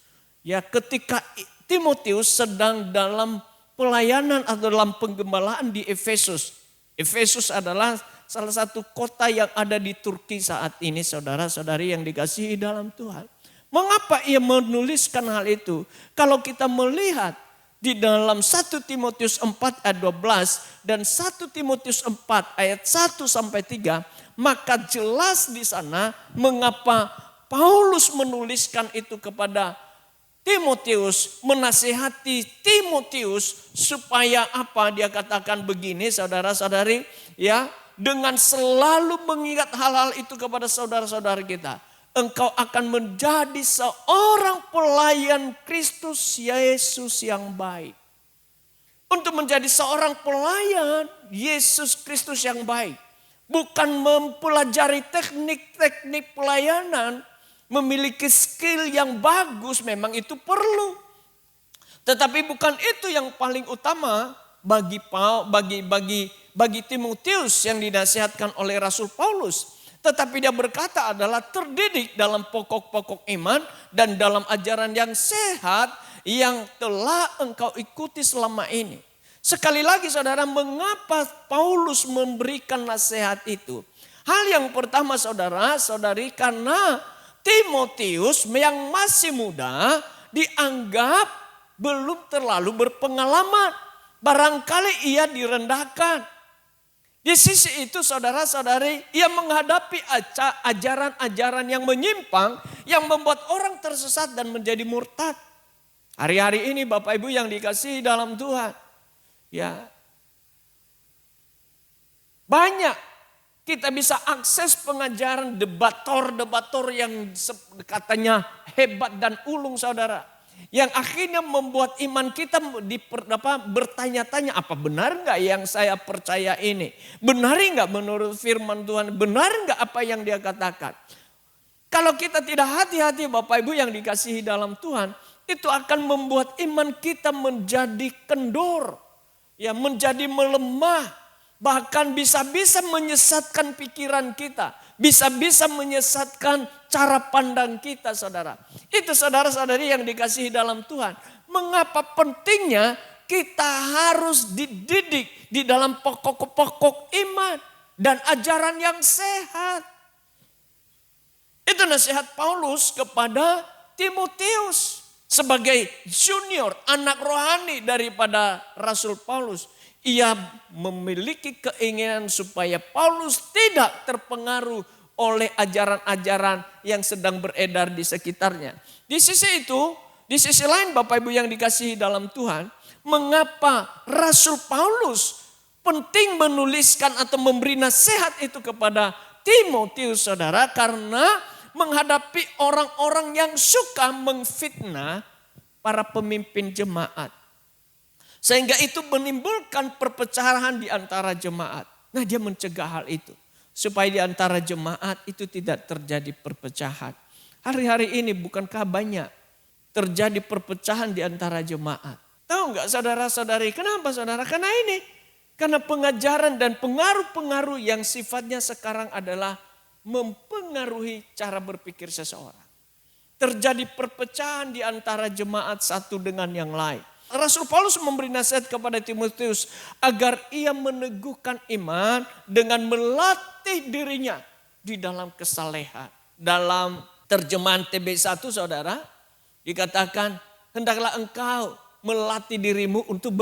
S4: Ya, ketika Timotius sedang dalam pelayanan atau dalam penggembalaan di Efesus. Efesus adalah salah satu kota yang ada di Turki saat ini, saudara-saudari yang dikasihi dalam Tuhan. Mengapa ia menuliskan hal itu? Kalau kita melihat di dalam 1 Timotius 4 ayat 12 dan 1 Timotius 4 ayat 1 sampai 3, maka jelas di sana mengapa Paulus menuliskan itu kepada Timotius, menasihati Timotius supaya apa? Dia katakan begini, saudara-saudari, ya, dengan selalu mengingat hal-hal itu kepada saudara-saudara kita. Engkau akan menjadi seorang pelayan Kristus Yesus yang baik. Untuk menjadi seorang pelayan Yesus Kristus yang baik. Bukan mempelajari teknik-teknik pelayanan, memiliki skill yang bagus, memang itu perlu. Tetapi bukan itu yang paling utama bagi Timotius yang dinasihatkan oleh Rasul Paulus. Tetapi dia berkata adalah terdidik dalam pokok-pokok iman dan dalam ajaran yang sehat yang telah engkau ikuti selama ini. Sekali lagi saudara, mengapa Paulus memberikan nasihat itu? Hal yang pertama saudara-saudari, karena Timotius yang masih muda dianggap belum terlalu berpengalaman. Barangkali ia direndahkan. Di sisi itu saudara-saudari, ia menghadapi ajaran-ajaran yang menyimpang yang membuat orang tersesat dan menjadi murtad. Hari-hari ini Bapak Ibu yang dikasihi dalam Tuhan, ya, banyak kita bisa akses pengajaran debator yang katanya hebat dan ulung saudara. Yang akhirnya membuat iman kita bertanya-tanya, apa benar enggak yang saya percaya ini? Benar enggak menurut firman Tuhan? Benar enggak apa yang dia katakan? Kalau kita tidak hati-hati Bapak Ibu yang dikasihi dalam Tuhan, itu akan membuat iman kita menjadi kendor. Ya, menjadi melemah. Bahkan bisa-bisa menyesatkan pikiran kita. Bisa-bisa menyesatkan cara pandang kita saudara. Itu saudara-saudari yang dikasihi dalam Tuhan. Mengapa pentingnya kita harus dididik di dalam pokok-pokok iman dan ajaran yang sehat. Itu nasihat Paulus kepada Timotius. Sebagai junior, anak rohani daripada Rasul Paulus. Ia memiliki keinginan supaya Paulus tidak terpengaruh oleh ajaran-ajaran yang sedang beredar di sekitarnya. Di sisi itu, di sisi lain Bapak Ibu yang dikasihi dalam Tuhan, mengapa Rasul Paulus penting menuliskan atau memberi nasihat itu kepada Timotius saudara? Karena menghadapi orang-orang yang suka mengfitnah para pemimpin jemaat. Sehingga itu menimbulkan perpecahan di antara jemaat. Nah, dia mencegah hal itu. Supaya di antara jemaat itu tidak terjadi perpecahan. Hari-hari ini bukankah banyak terjadi perpecahan di antara jemaat? Tahu enggak saudara-saudari, kenapa saudara? Karena ini. Karena pengajaran dan pengaruh-pengaruh yang sifatnya sekarang adalah mempengaruhi cara berpikir seseorang. Terjadi perpecahan di antara jemaat satu dengan yang lain. Rasul Paulus memberi nasihat kepada Timotius agar ia meneguhkan iman dengan melatih dirinya di dalam kesalehan. Dalam terjemahan TB1 saudara dikatakan hendaklah engkau melatih dirimu untuk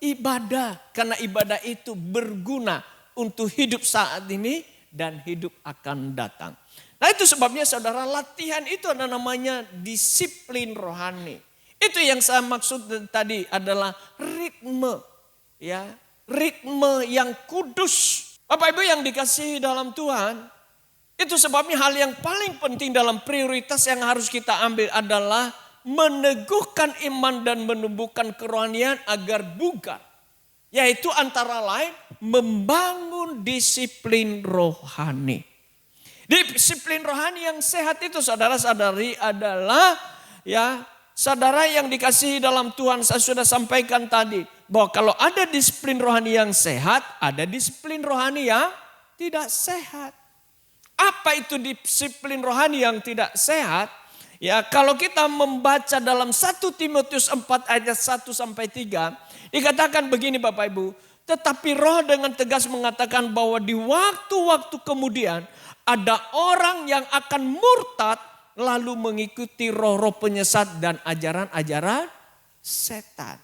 S4: ibadah. Karena ibadah itu berguna untuk hidup saat ini dan hidup akan datang. Nah itu sebabnya saudara, latihan itu ada namanya disiplin rohani. Itu yang saya maksud tadi adalah ritme. Ya, ritme yang kudus. Bapak Ibu yang dikasihi dalam Tuhan, itu sebabnya hal yang paling penting dalam prioritas yang harus kita ambil adalah meneguhkan iman dan menumbuhkan kerohanian agar bugar. Yaitu antara lain membangun disiplin rohani. Disiplin rohani yang sehat itu saudara-saudari adalah ya saudara yang dikasihi dalam Tuhan, saya sudah sampaikan tadi bahwa kalau ada disiplin rohani yang sehat, ada disiplin rohani yang tidak sehat. Apa itu disiplin rohani yang tidak sehat? Ya, kalau kita membaca dalam 1 Timotius 4 ayat 1 sampai 3, dikatakan begini Bapak Ibu, tetapi Roh dengan tegas mengatakan bahwa di waktu-waktu kemudian ada orang yang akan murtad lalu mengikuti roh-roh penyesat dan ajaran-ajaran setan.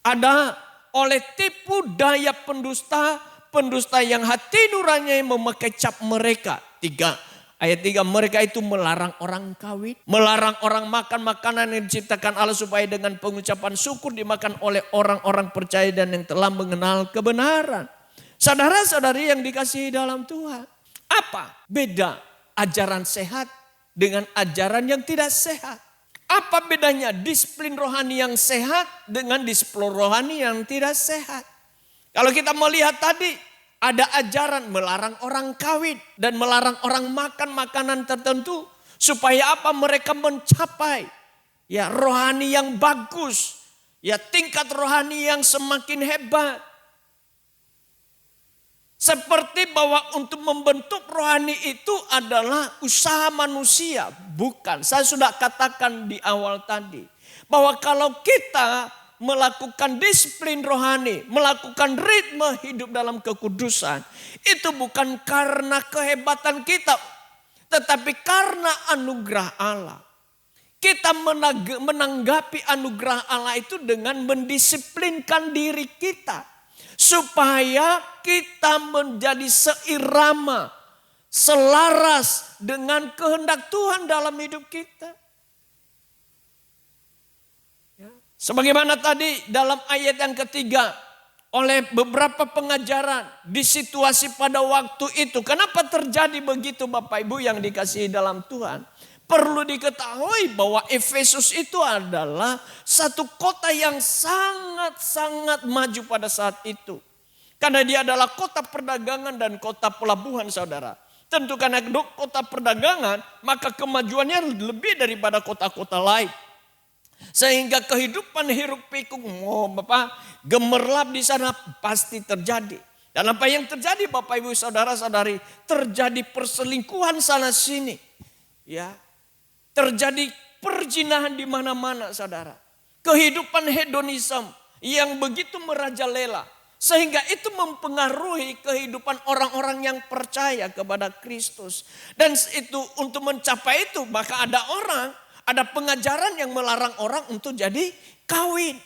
S4: Ada oleh tipu daya pendusta yang hati nuraninya memakai cap mereka. Ayat 3, mereka itu melarang orang kawin, melarang orang makan makanan yang diciptakan Allah supaya dengan pengucapan syukur dimakan oleh orang-orang percaya dan yang telah mengenal kebenaran. Saudara-saudari yang dikasihi dalam Tuhan, apa beda ajaran sehat dengan ajaran yang tidak sehat? Apa bedanya disiplin rohani yang sehat dengan disiplin rohani yang tidak sehat? Kalau kita melihat tadi, ada ajaran melarang orang kawin dan melarang orang makan makanan tertentu supaya apa? Mereka mencapai ya rohani yang bagus, ya tingkat rohani yang semakin hebat. Seperti bahwa untuk membentuk rohani itu adalah usaha manusia, bukan. Saya sudah katakan di awal tadi bahwa kalau kita melakukan disiplin rohani, melakukan ritme hidup dalam kekudusan, itu bukan karena kehebatan kita, tetapi karena anugerah Allah. Kita menanggapi anugerah Allah itu dengan mendisiplinkan diri kita, supaya kita menjadi seirama, selaras dengan kehendak Tuhan dalam hidup kita. Sebagaimana tadi dalam ayat yang ketiga, oleh beberapa pengajaran di situasi pada waktu itu. Kenapa terjadi begitu Bapak Ibu yang dikasihi dalam Tuhan? Perlu diketahui bahwa Efesus itu adalah satu kota yang sangat-sangat maju pada saat itu. Karena dia adalah kota perdagangan dan kota pelabuhan saudara. Tentu karena kota perdagangan maka kemajuannya lebih daripada kota-kota lain. Sehingga kehidupan hiruk pikuk gemerlap di sana pasti terjadi. Dan apa yang terjadi Bapak Ibu saudara-saudari, terjadi perselingkuhan sana sini. Ya. Terjadi perzinahan di mana-mana saudara. Kehidupan hedonisme yang begitu merajalela. Sehingga itu mempengaruhi kehidupan orang-orang yang percaya kepada Kristus. Dan itu untuk mencapai itu maka ada pengajaran yang melarang orang untuk jadi kawin.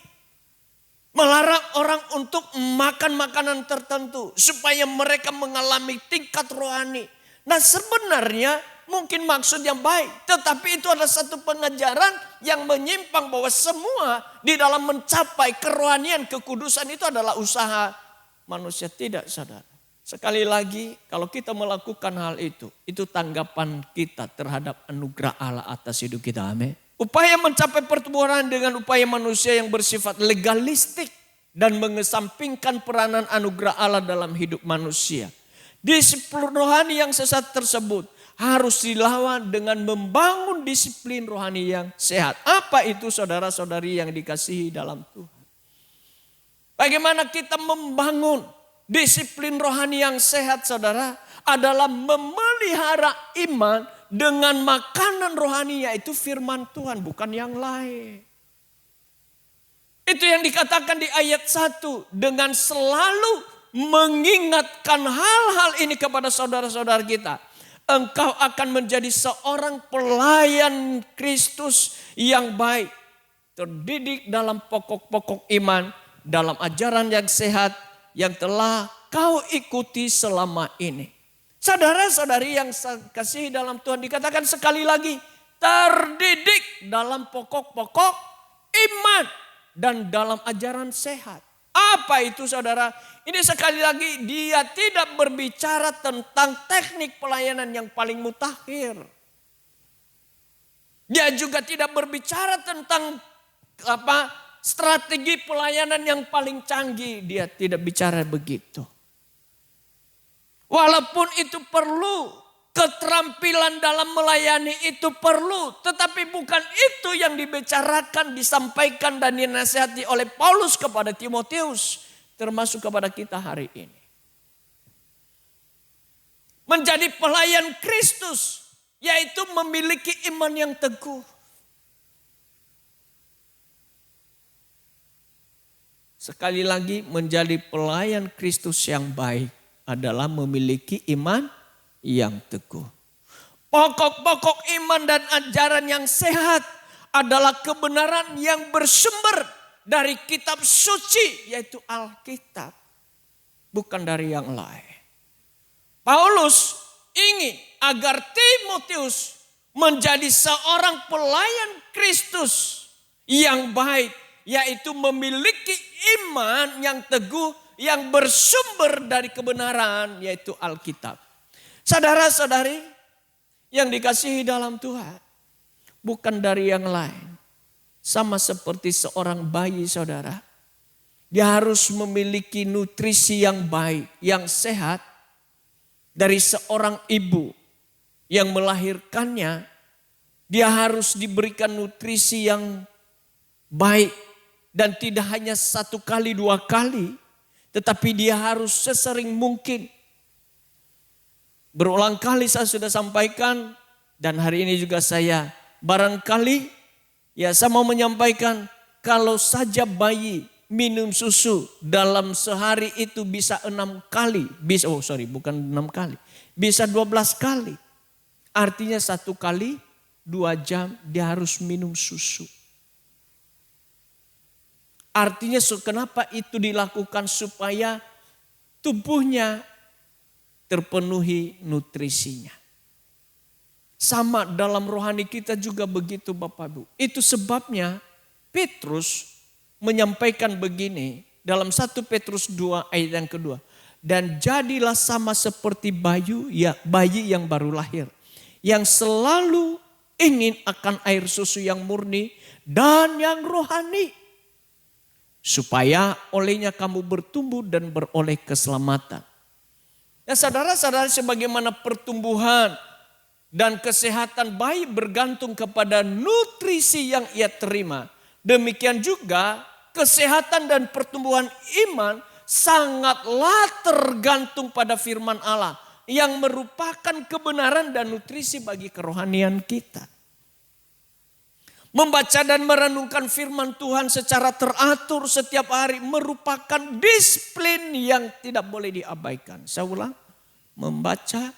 S4: Melarang orang untuk makan makanan tertentu. Supaya mereka mengalami tingkat rohani. Nah sebenarnya mungkin maksud yang baik. Tetapi itu adalah satu pengajaran yang menyimpang bahwa semua di dalam mencapai kerohanian, kekudusan itu adalah usaha manusia. Tidak saudara. Sekali lagi kalau kita melakukan hal itu tanggapan kita terhadap anugerah Allah atas hidup kita. Amin. Upaya mencapai pertumbuhan dengan upaya manusia yang bersifat legalistik dan mengesampingkan peranan anugerah Allah dalam hidup manusia. Disiplin rohani yang sesat tersebut harus dilawan dengan membangun disiplin rohani yang sehat. Apa itu saudara-saudari yang dikasihi dalam Tuhan? Bagaimana kita membangun disiplin rohani yang sehat saudara adalah memelihara iman dengan makanan rohani yaitu firman Tuhan bukan yang lain. Itu yang dikatakan di ayat 1 dengan selalu mengingatkan hal-hal ini kepada saudara-saudara kita. Engkau akan menjadi seorang pelayan Kristus yang baik. Terdidik dalam pokok-pokok iman dalam ajaran yang sehat yang telah kau ikuti selama ini. Saudara-saudari yang saya kasihi dalam Tuhan, dikatakan sekali lagi, terdidik dalam pokok-pokok iman dan dalam ajaran sehat. Apa itu saudara? Ini sekali lagi dia tidak berbicara tentang teknik pelayanan yang paling mutakhir. Dia juga tidak berbicara tentang strategi pelayanan yang paling canggih. Dia tidak bicara begitu. Walaupun itu perlu, keterampilan dalam melayani itu perlu. Tetapi bukan itu yang dibicarakan, disampaikan dan dinasihati oleh Paulus kepada Timotius. Termasuk kepada kita hari ini. Menjadi pelayan Kristus, yaitu memiliki iman yang teguh. Sekali lagi, menjadi pelayan Kristus yang baik adalah memiliki iman yang teguh. Pokok-pokok iman dan ajaran yang sehat adalah kebenaran yang bersumber dari kitab suci, yaitu Alkitab. Bukan dari yang lain. Paulus ingin agar Timotius menjadi seorang pelayan Kristus yang baik, yaitu memiliki iman yang teguh yang bersumber dari kebenaran, yaitu Alkitab. Saudara-saudari yang dikasihi dalam Tuhan, bukan dari yang lain. Sama seperti seorang bayi saudara, dia harus memiliki nutrisi yang baik, yang sehat dari seorang ibu yang melahirkannya. Dia harus diberikan nutrisi yang baik dan tidak hanya 1 kali 2 kali. Tetapi dia harus sesering mungkin. Berulang kali saya sudah sampaikan. Dan hari ini juga saya barangkali saya mau menyampaikan. Kalau saja bayi minum susu dalam sehari itu bisa 6 kali. Bukan 6 kali. Bisa 12 kali. Artinya 1 kali 2 jam dia harus minum susu. Artinya kenapa itu dilakukan? Supaya tubuhnya terpenuhi nutrisinya. Sama dalam rohani kita juga begitu Bapak Ibu. Itu sebabnya Petrus menyampaikan begini dalam 1 Petrus 2 ayat yang kedua. Dan jadilah sama seperti bayi yang baru lahir. Yang selalu ingin akan air susu yang murni dan yang rohani. Supaya olehnya kamu bertumbuh dan beroleh keselamatan. Ya saudara-saudara, sebagaimana pertumbuhan dan kesehatan bayi bergantung kepada nutrisi yang ia terima. Demikian juga kesehatan dan pertumbuhan iman sangatlah tergantung pada firman Allah. Yang merupakan kebenaran dan nutrisi bagi kerohanian kita. Membaca dan merenungkan firman Tuhan secara teratur setiap hari merupakan disiplin yang tidak boleh diabaikan. Saya ulang, membaca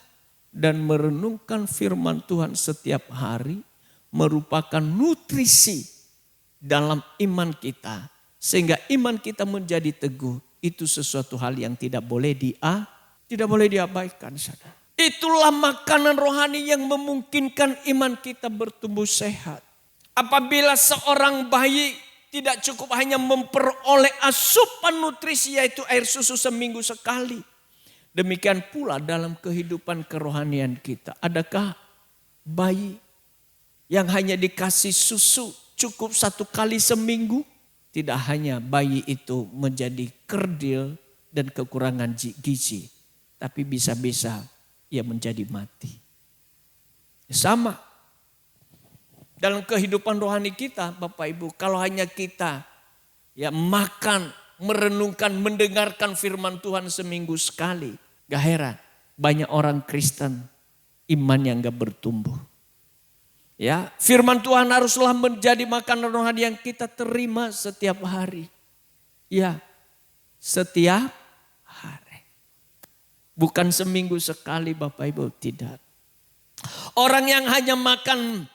S4: dan merenungkan firman Tuhan setiap hari merupakan nutrisi dalam iman kita. Sehingga iman kita menjadi teguh. Itu sesuatu hal yang tidak boleh diabaikan. Saudara. Itulah makanan rohani yang memungkinkan iman kita bertumbuh sehat. Apabila seorang bayi tidak cukup hanya memperoleh asupan nutrisi yaitu air susu seminggu sekali. Demikian pula dalam kehidupan kerohanian kita. Adakah bayi yang hanya dikasih susu cukup 1 kali seminggu? Tidak hanya bayi itu menjadi kerdil dan kekurangan gizi. Tapi bisa-bisa ia menjadi mati. Sama. Dalam kehidupan rohani kita Bapak Ibu, kalau hanya kita makan, merenungkan, mendengarkan firman Tuhan seminggu sekali. Gak heran banyak orang Kristen iman yang gak bertumbuh. Ya, firman Tuhan haruslah menjadi makanan rohani yang kita terima setiap hari. Ya, setiap hari. Bukan seminggu sekali Bapak Ibu, tidak. Orang yang hanya makan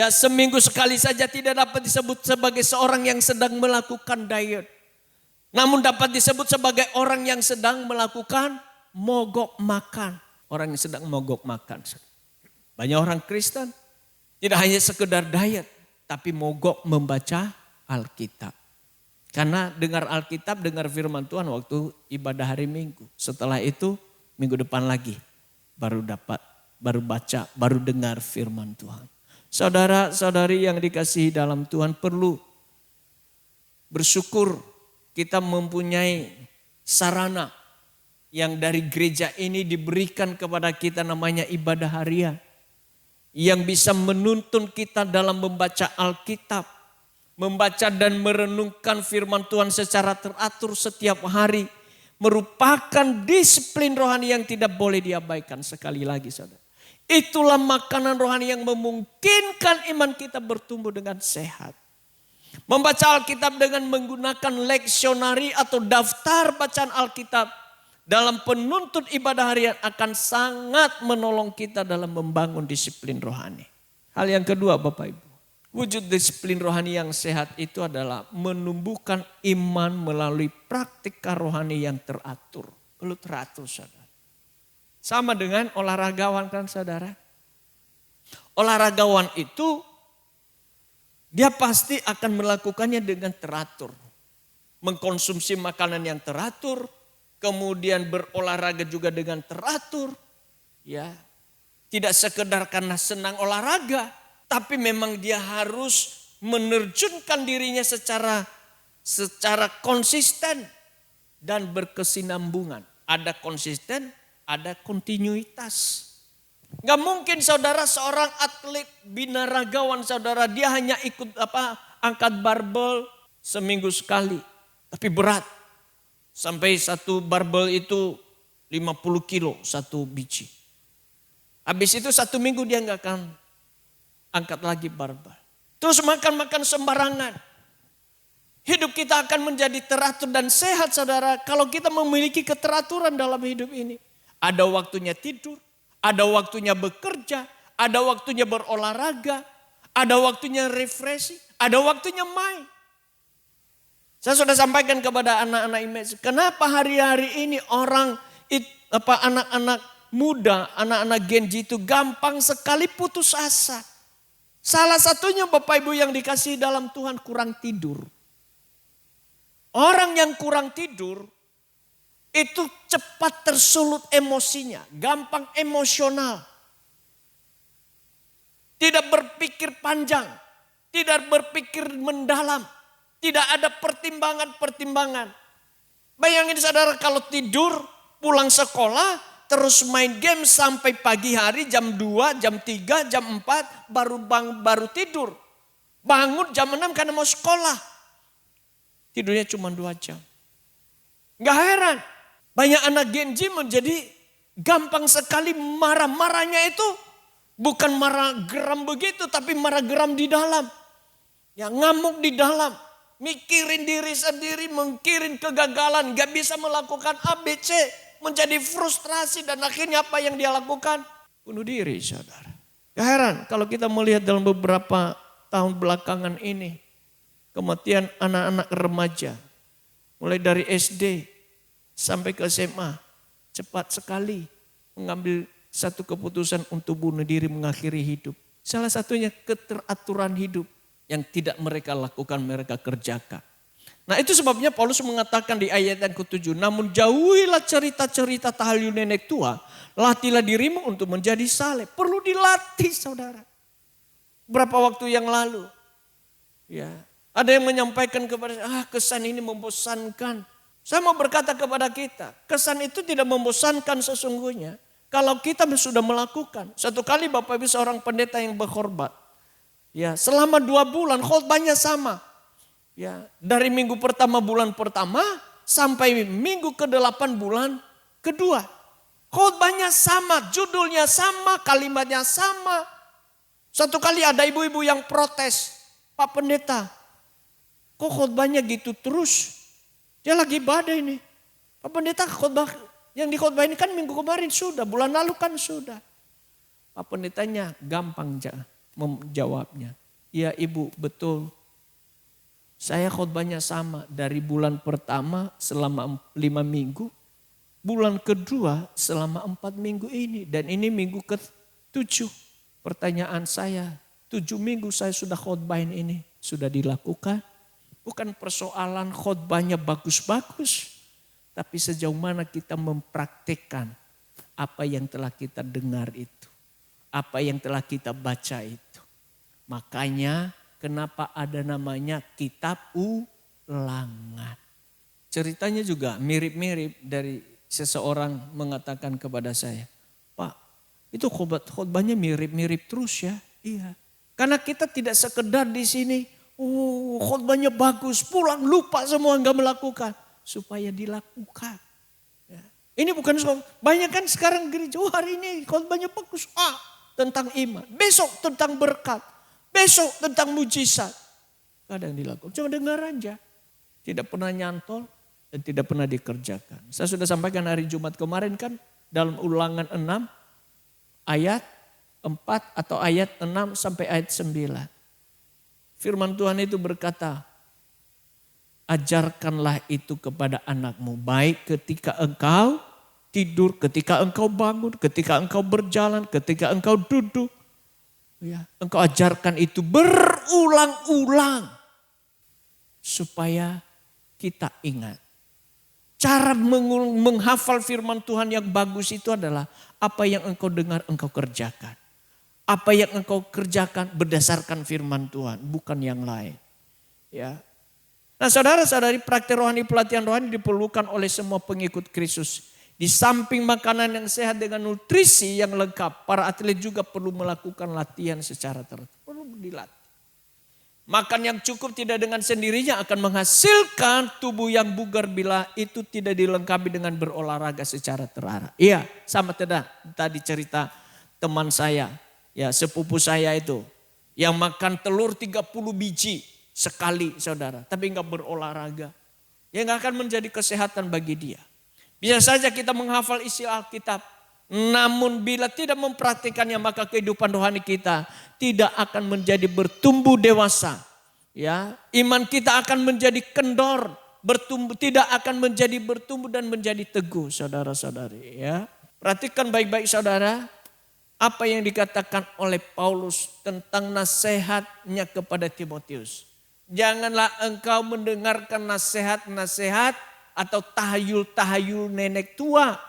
S4: seminggu sekali saja tidak dapat disebut sebagai seorang yang sedang melakukan diet. Namun dapat disebut sebagai orang yang sedang melakukan mogok makan. Orang yang sedang mogok makan. Banyak orang Kristen tidak hanya sekedar diet, tapi mogok membaca Alkitab. Karena dengar Alkitab, dengar firman Tuhan waktu ibadah hari Minggu. Setelah itu minggu depan lagi baru baca, baru dengar firman Tuhan. Saudara-saudari yang dikasihi dalam Tuhan, perlu bersyukur kita mempunyai sarana yang dari gereja ini diberikan kepada kita, namanya ibadah harian. Yang bisa menuntun kita dalam membaca Alkitab. Membaca dan merenungkan firman Tuhan secara teratur setiap hari. Merupakan disiplin rohani yang tidak boleh diabaikan. Sekali lagi saudara. Itulah makanan rohani yang memungkinkan iman kita bertumbuh dengan sehat. Membaca Alkitab dengan menggunakan leksionari atau daftar bacaan Alkitab dalam penuntut ibadah harian akan sangat menolong kita dalam membangun disiplin rohani. Hal yang kedua Bapak Ibu, wujud disiplin rohani yang sehat itu adalah menumbuhkan iman melalui praktika rohani yang teratur. Perlu teratur saudara. Sama dengan olahragawan kan saudara. Olahragawan itu dia pasti akan melakukannya dengan teratur. Mengkonsumsi makanan yang teratur, kemudian berolahraga juga dengan teratur. Ya, tidak sekedar karena senang olahraga, tapi memang dia harus menerjunkan dirinya secara konsisten dan berkesinambungan. Ada konsisten, ada kontinuitas. Gak mungkin saudara seorang atlet binaragawan saudara, dia hanya ikut angkat barbel seminggu sekali. Tapi berat. Sampai satu barbel itu 50 kilo satu biji. Habis itu 1 minggu dia gak akan angkat lagi barbel. Terus makan sembarangan. Hidup kita akan menjadi teratur dan sehat saudara kalau kita memiliki keteraturan dalam hidup ini. Ada waktunya tidur. Ada waktunya bekerja, ada waktunya berolahraga, ada waktunya refreshing, ada waktunya main. Saya sudah sampaikan kepada anak-anak image, kenapa hari-hari ini anak-anak muda, anak-anak Gen Z itu gampang sekali putus asa. Salah satunya Bapak Ibu yang dikasihi dalam Tuhan, kurang tidur. Orang yang kurang tidur itu cepat tersulut emosinya, gampang emosional. Tidak berpikir panjang, tidak berpikir mendalam, tidak ada pertimbangan-pertimbangan. Bayangin saudara kalau tidur, pulang sekolah, terus main game sampai pagi hari jam 2, jam 3, jam 4, baru tidur. Bangun jam 6 karena mau sekolah. Tidurnya cuma 2 jam. Gak heran. Banyak anak Gen Z menjadi gampang sekali marah-marahnya itu bukan marah geram begitu, tapi marah geram di dalam. Ya ngamuk di dalam, mikirin diri sendiri, mikirin kegagalan, gak bisa melakukan ABC, menjadi frustrasi dan akhirnya apa yang dia lakukan? Bunuh diri saudara. Gak heran kalau kita melihat dalam beberapa tahun belakangan ini, kematian anak-anak remaja, mulai dari SD, sampai ke SMA, cepat sekali mengambil satu keputusan untuk bunuh diri mengakhiri hidup. Salah satunya keteraturan hidup yang tidak mereka lakukan, mereka kerjakan. Nah itu sebabnya Paulus mengatakan di ayat yang ke-7, namun jauhilah cerita-cerita tahayul nenek tua, latihlah dirimu untuk menjadi saleh. Perlu dilatih saudara. Berapa waktu yang lalu, ya ada yang menyampaikan kepada saya, kesan ini membosankan. Saya mau berkata kepada kita, kesan itu tidak membosankan sesungguhnya. Kalau kita sudah melakukan. Satu kali Bapak Ibu seorang pendeta yang berkhotbah. Ya, selama 2 bulan khotbahnya sama. Ya, dari minggu pertama bulan pertama sampai minggu ke-8 bulan kedua. Khotbahnya sama, judulnya sama, kalimatnya sama. Satu kali ada ibu-ibu yang protes. Pak pendeta, kok khotbahnya gitu terus? Dia lagi badai nih. Pak pendeta khotbah yang dikhotbah ini kan minggu kemarin sudah, bulan lalu kan sudah. Pak pendetanya gampang menjawabnya. Iya ibu betul. Saya khotbahnya sama dari bulan pertama selama 5 minggu. Bulan kedua selama 4 minggu ini. Dan ini minggu ke-7. Pertanyaan saya, 7 minggu saya sudah khotbahin ini. Sudah dilakukan? Bukan persoalan khotbahnya bagus-bagus. Tapi sejauh mana kita mempraktikkan apa yang telah kita dengar itu. Apa yang telah kita baca itu. Makanya kenapa ada namanya kitab ulangan. Ceritanya juga mirip-mirip dari seseorang mengatakan kepada saya. Pak, itu khotbahnya mirip-mirip terus ya. Iya. Karena kita tidak sekedar di sini, khotbahnya bagus, pulang lupa semua nggak melakukan. Supaya dilakukan. Ya. Ini bukan banyak kan sekarang gereja, hari ini khotbahnya bagus. Tentang iman, besok tentang berkat. Besok tentang mujizat. Kadang dilakukan. Cuma dengar aja. Tidak pernah nyantol dan tidak pernah dikerjakan. Saya sudah sampaikan hari Jumat kemarin kan. Dalam ulangan 6 ayat 4 atau ayat 6 sampai ayat 9. Firman Tuhan itu berkata. Ajarkanlah itu kepada anakmu. Baik ketika engkau tidur, ketika engkau bangun, ketika engkau berjalan, ketika engkau duduk. Ya, engkau ajarkan itu berulang-ulang supaya kita ingat. Cara menghafal firman Tuhan yang bagus itu adalah apa yang engkau dengar engkau kerjakan. Apa yang engkau kerjakan berdasarkan firman Tuhan, bukan yang lain. Ya. Nah, saudara-saudari, praktik rohani, pelatihan rohani diperlukan oleh semua pengikut Kristus. Di samping makanan yang sehat dengan nutrisi yang lengkap, para atlet juga perlu melakukan latihan secara teratur. Perlu dilatih. Makan yang cukup tidak dengan sendirinya akan menghasilkan tubuh yang bugar bila itu tidak dilengkapi dengan berolahraga secara terarah. Iya, sama tadi cerita teman saya, ya sepupu saya itu. Yang makan telur 30 biji sekali saudara, tapi enggak berolahraga. Ya enggak akan menjadi kesehatan bagi dia. Bisa saja kita menghafal isi Alkitab. Namun bila tidak mempraktikannya maka kehidupan rohani kita tidak akan menjadi bertumbuh dewasa. Ya, iman kita akan menjadi kendor, bertumbuh tidak akan menjadi bertumbuh dan menjadi teguh saudara-saudari ya. Perhatikan baik-baik saudara apa yang dikatakan oleh Paulus tentang nasihatnya kepada Timotius. Janganlah engkau mendengarkan nasihat-nasihat atau tahayul-tahayul nenek tua.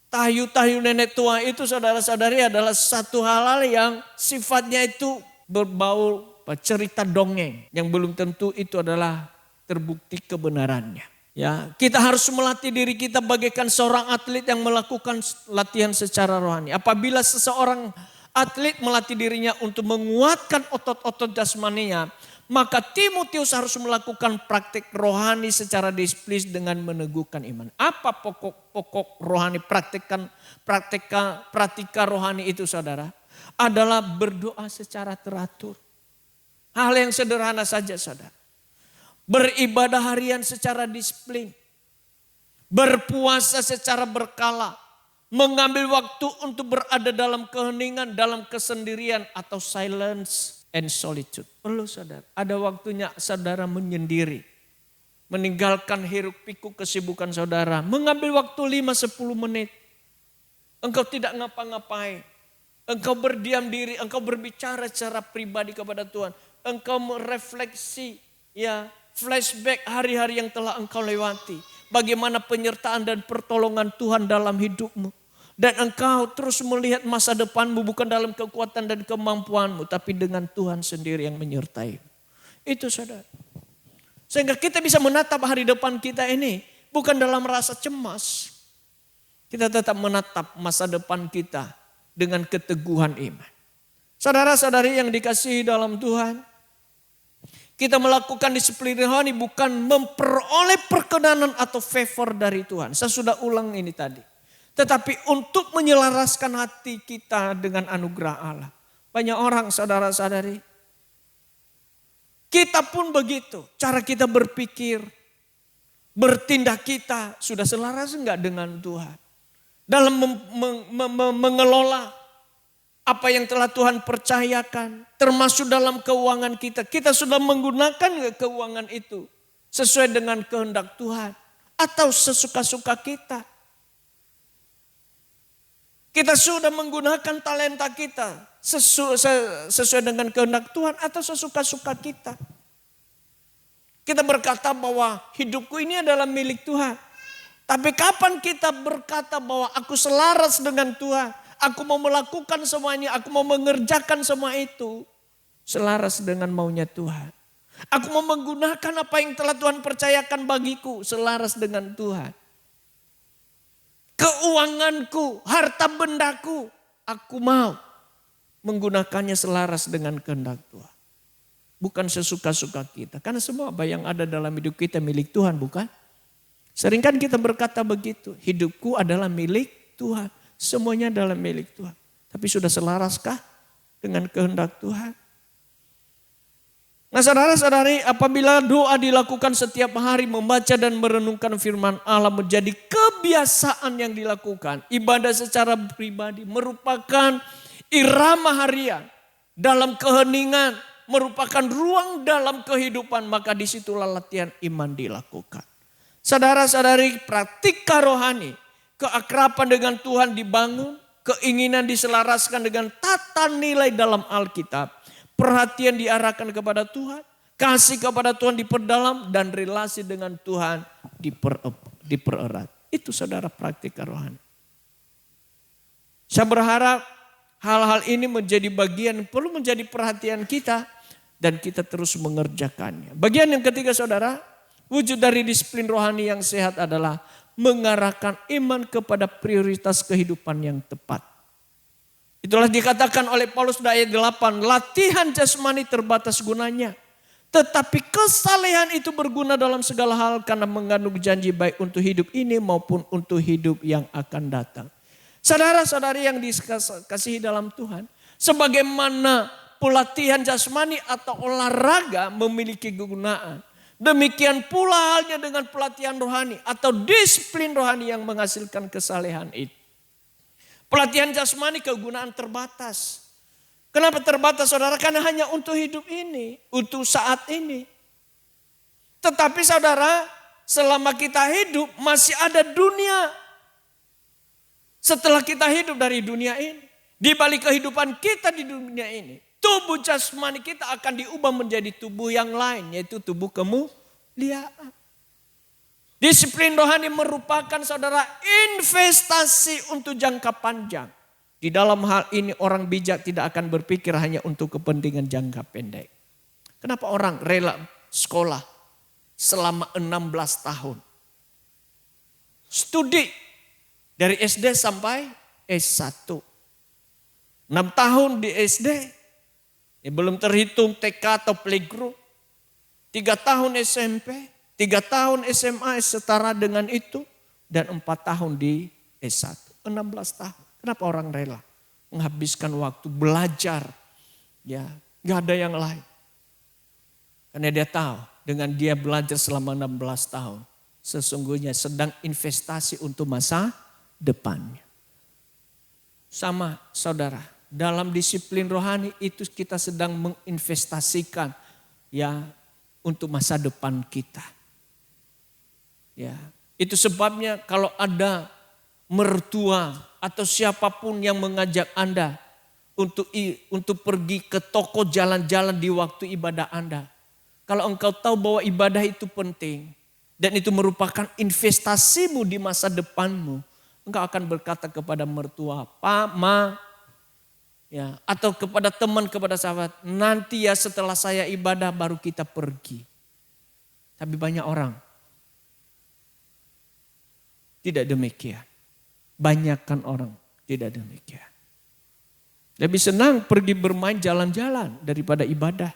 S4: Tahayul-tahayul nenek tua itu saudara-saudari adalah satu hal yang sifatnya itu berbau cerita dongeng. Yang belum tentu itu adalah terbukti kebenarannya. Ya, kita harus melatih diri kita bagaikan seorang atlet yang melakukan latihan secara rohani. Apabila seseorang atlet melatih dirinya untuk menguatkan otot-otot jasmaninya, maka Timotius harus melakukan praktik rohani secara disiplin dengan meneguhkan iman. Apa pokok rohani praktika rohani itu saudara? Adalah berdoa secara teratur. Hal yang sederhana saja saudara. Beribadah harian secara disiplin. Berpuasa secara berkala. Mengambil waktu untuk berada dalam keheningan, dalam kesendirian atau silence and solitude. Perlu saudara. Ada waktunya saudara menyendiri. Meninggalkan hiruk pikuk kesibukan saudara. Mengambil waktu 5-10 menit. Engkau tidak ngapa-ngapain. Engkau berdiam diri. Engkau berbicara secara pribadi kepada Tuhan. Engkau merefleksi. Ya, flashback hari-hari yang telah engkau lewati. Bagaimana penyertaan dan pertolongan Tuhan dalam hidupmu. Dan engkau terus melihat masa depanmu bukan dalam kekuatan dan kemampuanmu. Tapi dengan Tuhan sendiri yang menyertai. Itu saudara. Sehingga kita bisa menatap hari depan kita ini. Bukan dalam rasa cemas. Kita tetap menatap masa depan kita. Dengan keteguhan iman. Saudara-saudari yang dikasihi dalam Tuhan. Kita melakukan disiplin rohani bukan memperoleh perkenanan atau favor dari Tuhan. Saya sudah ulang ini tadi. Tetapi untuk menyelaraskan hati kita dengan anugerah Allah. Banyak orang saudara-saudari. Kita pun begitu. Cara kita berpikir. Bertindak kita sudah selaras enggak dengan Tuhan. Dalam mengelola Apa yang telah Tuhan percayakan, termasuk dalam keuangan kita. Kita sudah menggunakan keuangan itu sesuai dengan kehendak Tuhan atau sesuka-suka kita. Kita sudah menggunakan talenta kita sesuai dengan kehendak Tuhan atau sesuka-suka kita. Kita berkata bahwa hidupku ini adalah milik Tuhan. Tapi kapan kita berkata bahwa aku selaras dengan Tuhan? Aku mau melakukan semuanya, aku mau mengerjakan semua itu selaras dengan maunya Tuhan. Aku mau menggunakan apa yang telah Tuhan percayakan bagiku selaras dengan Tuhan. Keuanganku, harta bendaku, aku mau menggunakannya selaras dengan kehendak Tuhan. Bukan sesuka-suka kita. Karena semua apa yang ada dalam hidup kita milik Tuhan, bukan? Seringkan kita berkata begitu, hidupku adalah milik Tuhan. Semuanya adalah milik Tuhan. Tapi sudah selaraskah dengan kehendak Tuhan? Nah saudara-saudari, apabila doa dilakukan setiap hari membaca dan merenungkan firman Allah menjadi kebiasaan yang dilakukan. Ibadah secara pribadi merupakan irama harian dalam keheningan. Merupakan ruang dalam kehidupan, maka disitulah latihan iman dilakukan. Saudara-saudari, praktika rohani. Keakraban dengan Tuhan dibangun, keinginan diselaraskan dengan tata nilai dalam Alkitab. Perhatian diarahkan kepada Tuhan, kasih kepada Tuhan diperdalam, dan relasi dengan Tuhan dipererat. Itu saudara praktika rohani. Saya berharap hal-hal ini menjadi bagian, perlu menjadi perhatian kita, dan kita terus mengerjakannya. Bagian yang ketiga saudara, wujud dari disiplin rohani yang sehat adalah mengarahkan iman kepada prioritas kehidupan yang tepat. Itulah dikatakan oleh Paulus di ayat 8, latihan jasmani terbatas gunanya. Tetapi kesalehan itu berguna dalam segala hal karena mengandung janji baik untuk hidup ini maupun untuk hidup yang akan datang. Saudara-saudari yang dikasihi dalam Tuhan, sebagaimana pelatihan jasmani atau olahraga memiliki kegunaan. Demikian pula halnya dengan pelatihan rohani atau disiplin rohani yang menghasilkan kesalehan itu. Pelatihan jasmani kegunaan terbatas. Kenapa terbatas saudara? Karena hanya untuk hidup ini, untuk saat ini. Tetapi saudara, selama kita hidup masih ada dunia. Setelah kita hidup dari dunia ini, di balik kehidupan kita di dunia ini, tubuh jasmani kita akan diubah menjadi tubuh yang lain, yaitu tubuh kemuliaan. Disiplin rohani merupakan saudara investasi untuk jangka panjang. Di dalam hal ini orang bijak tidak akan berpikir hanya untuk kepentingan jangka pendek. Kenapa orang rela sekolah selama 16 tahun? Studi dari SD sampai S1. 6 tahun di SD. Ya, belum terhitung TK atau playgroup. 3 tahun SMP, 3 tahun SMA setara dengan itu. Dan 4 tahun di S1. 16 tahun. Kenapa orang rela menghabiskan waktu belajar? Ya, gak ada yang lain. Karena dia tahu dengan dia belajar selama 16 tahun. Sesungguhnya sedang investasi untuk masa depannya. Sama saudara. Dalam disiplin rohani itu kita sedang menginvestasikan ya untuk masa depan kita. Ya, itu sebabnya kalau ada mertua atau siapapun yang mengajak Anda untuk pergi ke toko jalan-jalan di waktu ibadah Anda. Kalau engkau tahu bahwa ibadah itu penting dan itu merupakan investasimu di masa depanmu, engkau akan berkata kepada mertua, Pak, Ma, ya, atau kepada teman, kepada sahabat, nanti ya setelah saya ibadah baru kita pergi. Tapi banyak orang tidak demikian. Banyakkan orang tidak demikian. Lebih senang pergi bermain jalan-jalan daripada ibadah.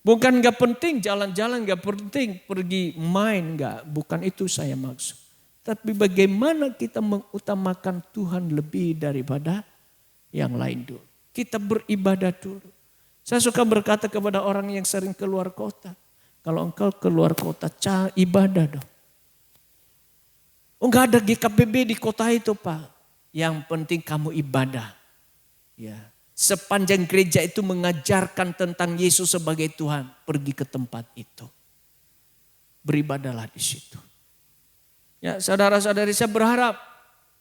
S4: Bukan gak penting jalan-jalan, gak penting pergi main, gak. Bukan itu saya maksud. Tapi bagaimana kita mengutamakan Tuhan lebih daripada yang lain dulu. Kita beribadah dulu. Saya suka berkata kepada orang yang sering keluar kota. Kalau engkau keluar kota, ibadah dong. Enggak ada GKPB di kota itu Pak. Yang penting kamu ibadah. Ya, sepanjang gereja itu mengajarkan tentang Yesus sebagai Tuhan, pergi ke tempat itu. Beribadahlah di situ. Ya, saudara-saudari, saya berharap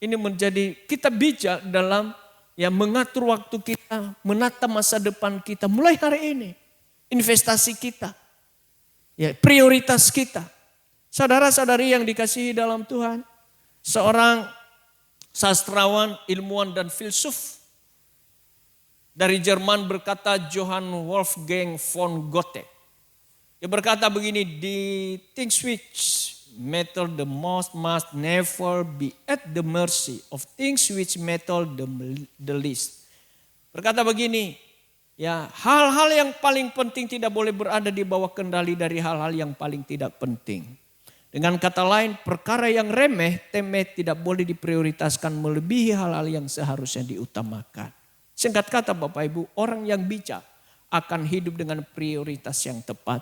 S4: ini menjadi kita bijak dalam mengatur waktu kita, menata masa depan kita mulai hari ini. Investasi kita, ya, prioritas kita. Saudara-saudari yang dikasihi dalam Tuhan, seorang sastrawan, ilmuwan dan filsuf dari Jerman berkata, Johann Wolfgang von Goethe. Dia berkata begini, the things which matter the most must never be at the mercy of things which matter the least. Berkata begini, ya, hal-hal yang paling penting tidak boleh berada di bawah kendali dari hal-hal yang paling tidak penting. Dengan kata lain, perkara yang remeh, temeh tidak boleh diprioritaskan melebihi hal-hal yang seharusnya diutamakan. Singkat kata Bapak Ibu, orang yang bijak akan hidup dengan prioritas yang tepat.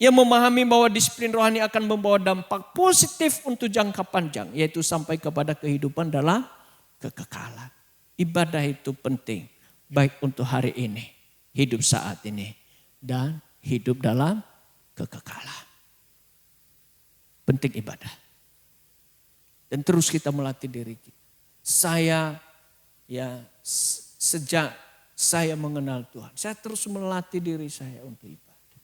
S4: Ia memahami bahwa disiplin rohani akan membawa dampak positif untuk jangka panjang, yaitu sampai kepada kehidupan dalam kekekalan. Ibadah itu penting, baik untuk hari ini, hidup saat ini, dan hidup dalam kekekalan. Penting ibadah. Dan terus kita melatih diri kita. Sejak saya mengenal Tuhan, saya terus melatih diri saya untuk ibadah.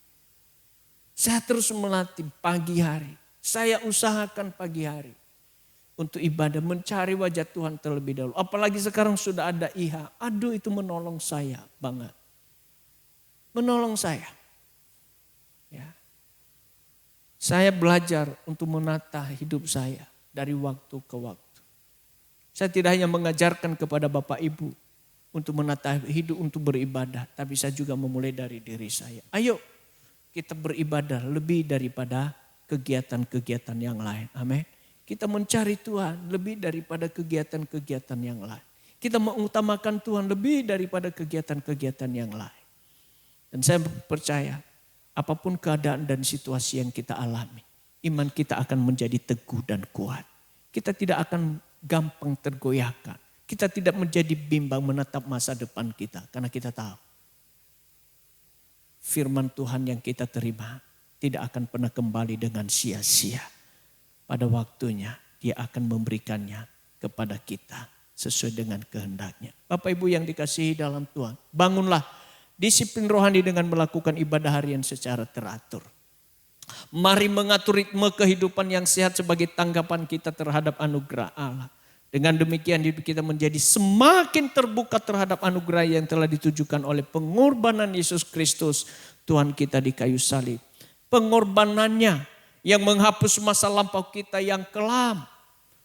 S4: Saya terus melatih pagi hari. Saya usahakan pagi hari untuk ibadah, mencari wajah Tuhan terlebih dahulu. Apalagi sekarang sudah ada IHA. Aduh, itu menolong saya banget. Menolong saya. Ya. Saya belajar untuk menata hidup saya dari waktu ke waktu. Saya tidak hanya mengajarkan kepada Bapak Ibu untuk menata hidup, untuk beribadah. Tapi saya juga memulai dari diri saya. Ayo kita beribadah lebih daripada kegiatan-kegiatan yang lain. Amin. Kita mencari Tuhan lebih daripada kegiatan-kegiatan yang lain. Kita mengutamakan Tuhan lebih daripada kegiatan-kegiatan yang lain. Dan saya percaya apapun keadaan dan situasi yang kita alami, iman kita akan menjadi teguh dan kuat. Kita tidak akan gampang tergoyahkan. Kita tidak menjadi bimbang menatap masa depan kita. Karena kita tahu firman Tuhan yang kita terima tidak akan pernah kembali dengan sia-sia. Pada waktunya Dia akan memberikannya kepada kita sesuai dengan kehendaknya. Bapak Ibu yang dikasihi dalam Tuhan, bangunlah disiplin rohani dengan melakukan ibadah harian secara teratur. Mari mengatur ritme kehidupan yang sehat sebagai tanggapan kita terhadap anugerah Allah. Dengan demikian hidup kita menjadi semakin terbuka terhadap anugerah yang telah ditujukan oleh pengorbanan Yesus Kristus Tuhan kita di kayu salib. Pengorbanannya yang menghapus masa lampau kita yang kelam.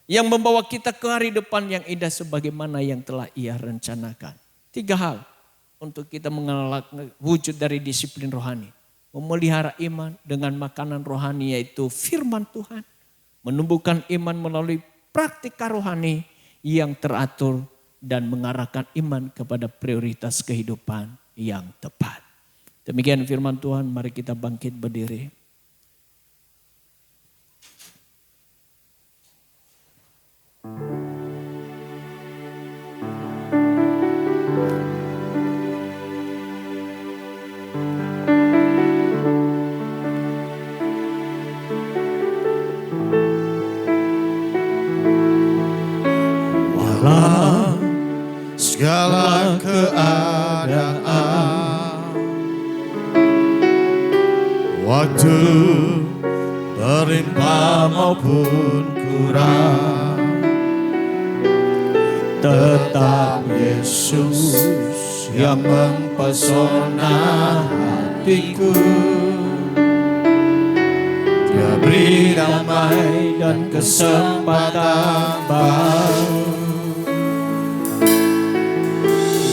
S4: Yang membawa kita ke hari depan yang indah sebagaimana yang telah Ia rencanakan. 3 hal untuk kita mengenal wujud dari disiplin rohani. Memelihara iman dengan makanan rohani yaitu firman Tuhan. Menumbuhkan iman melalui praktika rohani yang teratur dan mengarahkan iman kepada prioritas kehidupan yang tepat. Demikian firman Tuhan, mari kita bangkit berdiri.
S1: Segala keadaan, waktu berlimpah maupun kurang, tetap Yesus yang mempesona hatiku. Dia beri damai dan kesempatan baru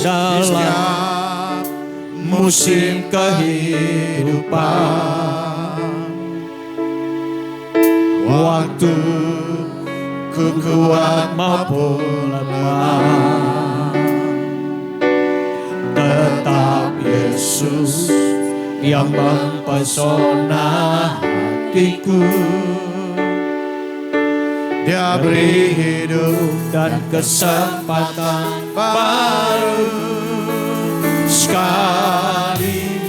S1: dalam musim kehidupan. Waktu ku kuat maupun lemah, tetap Yesus yang mempesona hatiku. Dia beri hidup dan kesempatan baru
S4: sekali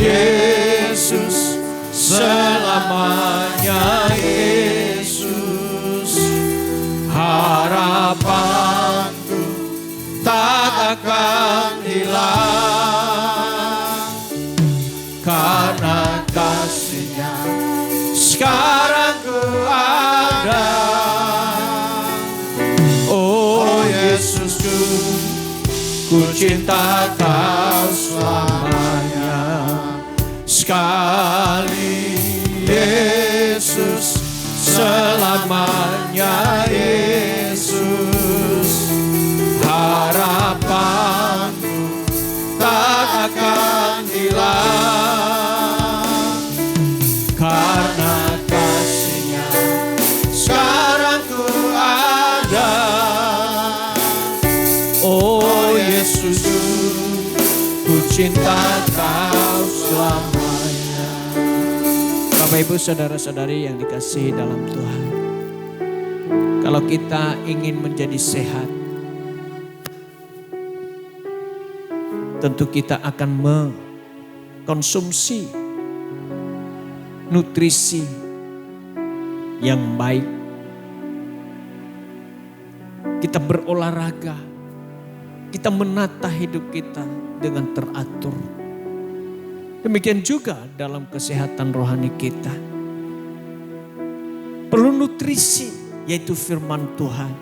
S4: Yesus, selamanya Yesus. Harapanku tak akan hilang, karena kasih-Nya sekarang ku ada. Oh Yesusku, ku cinta Kau selamanya. Sekali Yesus, selamanya Yesus. Harapanku tak akan hilang, karena kasih-Nya sekarang ku ada. Oh Yesusku, ku cinta Kau selamanya. Bapak Ibu saudara-saudari yang dikasihi dalam Tuhan, kalau kita ingin menjadi sehat, tentu kita akan mengkonsumsi nutrisi yang baik. Kita berolahraga, kita menata hidup kita dengan teratur. Demikian juga dalam kesehatan rohani kita. Perlu nutrisi, yaitu firman Tuhan